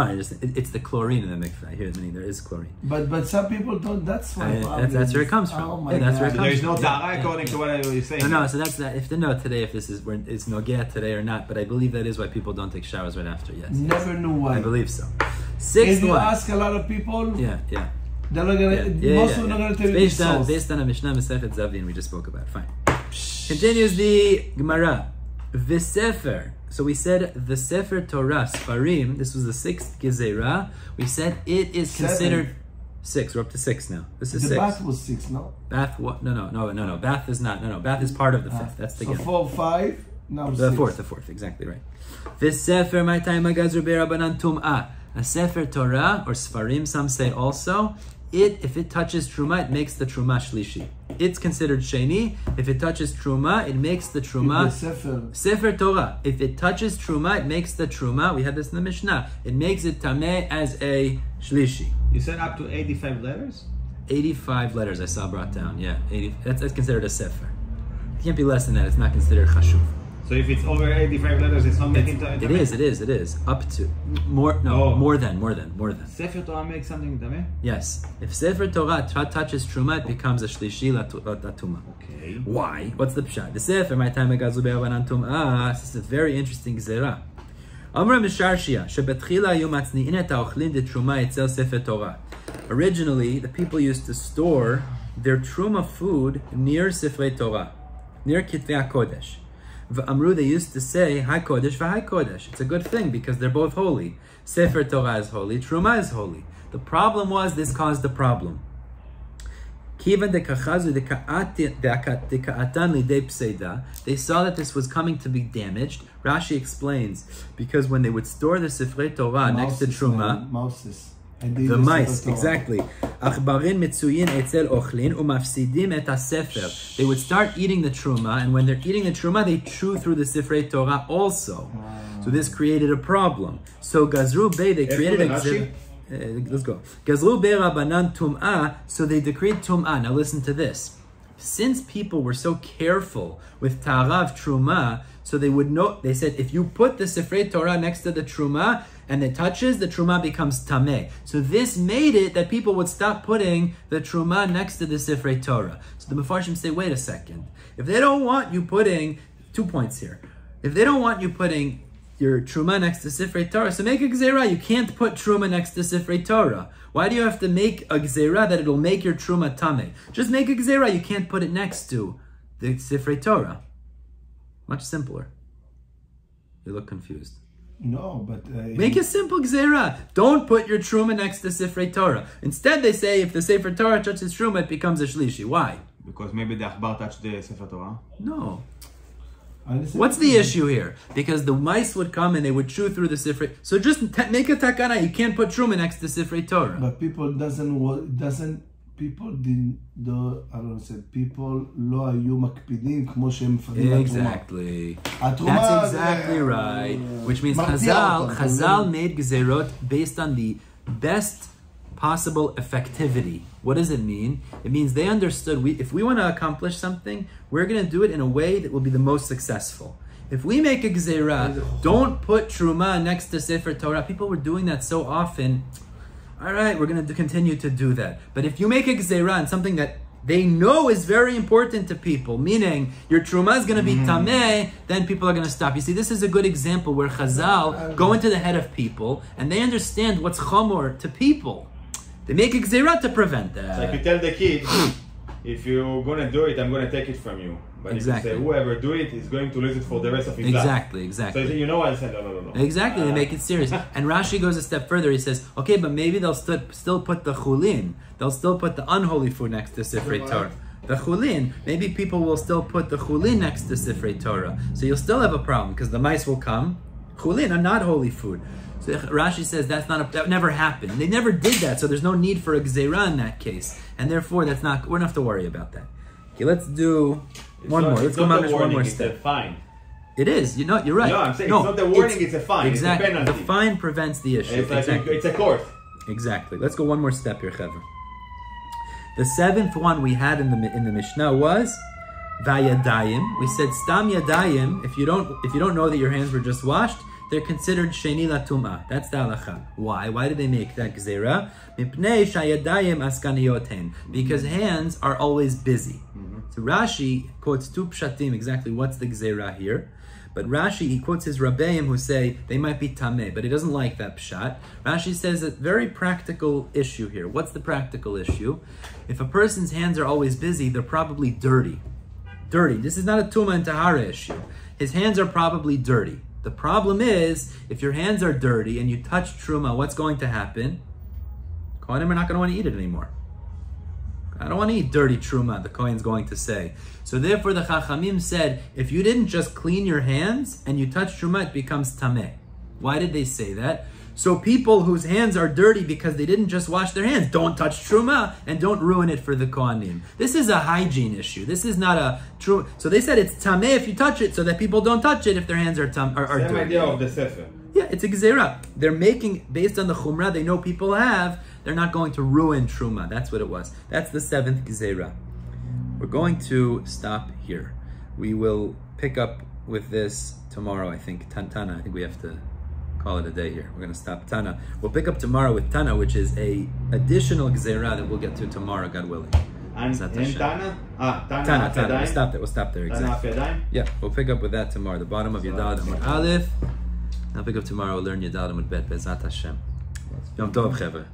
it's the chlorine in the mikvah. Here, there is chlorine. But some people don't. That's why. That's where it comes from. Oh my Yeah, that's where it God. comes There is no from. tahara according to what you're saying. No, so that's that. If they know today, if this is where it's nogea today or not, but I believe that is why people don't take showers right after. Yes, Never knew why. I believe so. Sixth If you one. ask a lot of people, Yeah. they're not gonna. Most of them are gonna tell you Based the on source. based on a Mishnah Masechet Savin we just spoke about. Fine. Continues the Gemara. V'sefer. So we said the Sefer Torah Sfarim. This was the sixth gezeirot. We said it is considered 6. We're up to 6 now. This is The 6. bath was 6, no? Bath. What? No. Bath is not. No. Bath is part of the 5th. That's the So 4, 5, now 6. The fourth, exactly right. V'sefer my time agazru be'rabanan tum'ah. A Sefer Torah or Sfarim, some say also. If it touches truma, it makes the truma shlishi. It's considered sheni. If it touches truma, it makes the truma. Sefer Torah. If it touches truma, it makes the truma. We had this in the Mishnah. It makes it tameh as a shlishi. You said up to 85 letters? 85 letters I saw brought down. Yeah, 80. That's considered a sefer. It can't be less than that. It's not considered chashuv. So if it's over 85 letters, it's not making tameh? It is. Up to. More than. Sefer Torah makes something tameh? Yes. If Sefer Torah touches truma, it becomes a shlishi latuma. Okay. Why? What's the pshat? The Sefer, my time agazu be'abanan tum'ah. This is a very interesting gezerah. Amra misharshia shebetchila ayu matzni'in et ha'ochlin de truma etzel Sefer Torah. Originally, the people used to store their truma food near Sifrei Torah, near Kitvei HaKodesh. V'amru, they used to say, Hai Kodesh v'Hai Kodesh. It's a good thing because they're both holy. Sefer Torah is holy, Truma is holy. The problem was, this caused the problem. They saw that this was coming to be damaged. Rashi explains, because when they would store the Sifrei Torah next to Truma, the mice, exactly. They would start eating the truma, and when they're eating the truma, they chew through the Sifrei Torah also. So this created a problem. So Gazru Bey, they created a let's go. Gazru Bey Rabbanan Tum'ah, so they decreed Tum'ah. Now listen to this. Since people were so careful with Ta'arav Truma, so they would know, they said, if you put the Sifrei Torah next to the Truma, and it touches, the Truma becomes Tameh. So this made it that people would stop putting the Truma next to the Sifrei Torah. So the Mefarshim say, wait a second. If they don't want you putting, 2 points here. If they don't want you putting your Truma next to Sifrei Torah, so make a gezeirah. You can't put Truma next to Sifrei Torah. Why do you have to make a gezeirah that it'll make your Truma Tameh? Just make a gezeirah. You can't put it next to the Sifrei Torah. Much simpler. You look confused. No, but... Make a simple gezeirah. Don't put your truma next to Sifrei Torah. Instead, they say if the Sefer Torah touches truma, it becomes a shlishi. Why? Because maybe the Achbar touched the Sefer Torah? No. What's the issue here? Because the mice would come and they would chew through the Sifrei. So just make a takana. You can't put truma next to Sifrei Torah. But people people לא היו מקפידים כמו שהם מפחדים מהתרומה. Exactly. That's exactly right. Which means Chazal made gezeirot based on the best possible effectivity. What does it mean? It means they understood if we want to accomplish something, we're going to do it in a way that will be the most successful. If we make a gezeirah, don't put truma next to Sefer Torah. People were doing that so often. All right, we're going to continue to do that. But if you make a gezeirah on something that they know is very important to people, meaning your truma is going to be tameh, then people are going to stop. You see, this is a good example where Chazal go into the head of people and they understand what's chomor to people. They make a gezeirah to prevent that. It's like you tell the kid, if you're going to do it, I'm going to take it from you. But if you say, whoever do it is going to lose it for the rest of his life. Exactly. So you know what I said? No. Exactly, they make it serious. And Rashi goes a step further. He says, okay, but maybe they'll still put the chulin. They'll still put the unholy food next to Sifrei Torah. The chulin, maybe people will still put the chulin next to Sifrei Torah. So you'll still have a problem because the mice will come. chulin are not holy food. So Rashi says that never happened. They never did that, so there's no need for a gezeirah in that case, and therefore we don't have to worry about that. Okay, let's do one more. Let's go one more step. It's a fine. It is. You're right. No, I'm saying it's not the warning. It's a fine. Exactly. It's a penalty. The fine prevents the issue. It's like exactly. it's a court. Exactly. Let's go one more step here, Chaver. The seventh one we had in the Mishnah was vayadayim. We said stam yadayim. If you don't know that your hands were just washed, they're considered sheni latumah. That's the halacha. Why? Why did they make that gezerah? Mipnei shayadayim askanioten. Because hands are always busy. So Rashi quotes two pshatim. Exactly what's the gezerah here? But Rashi, he quotes his rabbeim who say they might be tameh, but he doesn't like that pshat. Rashi says a very practical issue here. What's the practical issue? If a person's hands are always busy, they're probably dirty. Dirty. This is not a tuma and tahara issue. His hands are probably dirty. The problem is, if your hands are dirty and you touch truma, what's going to happen? Kohanim are not going to want to eat it anymore. I don't want to eat dirty truma, the Kohen's going to say. So therefore the Chachamim said, if you didn't just clean your hands and you touch truma, it becomes tameh. Why did they say that? So people whose hands are dirty because they didn't just wash their hands, don't touch truma and don't ruin it for the Kohanim. This is a hygiene issue. This is not a truma. So they said it's tameh if you touch it, so that people don't touch it if their hands are dirty. Same idea of the sefer. Yeah, it's a gezeirah. They're making, based on the chumrah they know people have, they're not going to ruin truma. That's what it was. That's the seventh gezeirah. We're going to stop here. We will pick up with this tomorrow, I think. Tana, I think we have to call it a day here. We're going to stop Tana. We'll pick up tomorrow with Tana, which is a additional gezeirah that we'll get to tomorrow, God willing. And Tana? Tana. We'll stop there. Exactly. Yeah, we'll pick up with that tomorrow. The bottom of Yadad Amud Aleph. I'll pick up tomorrow. We'll learn Yadad Amud Bet. Bezat Hashem. Yom Tov, Chevre.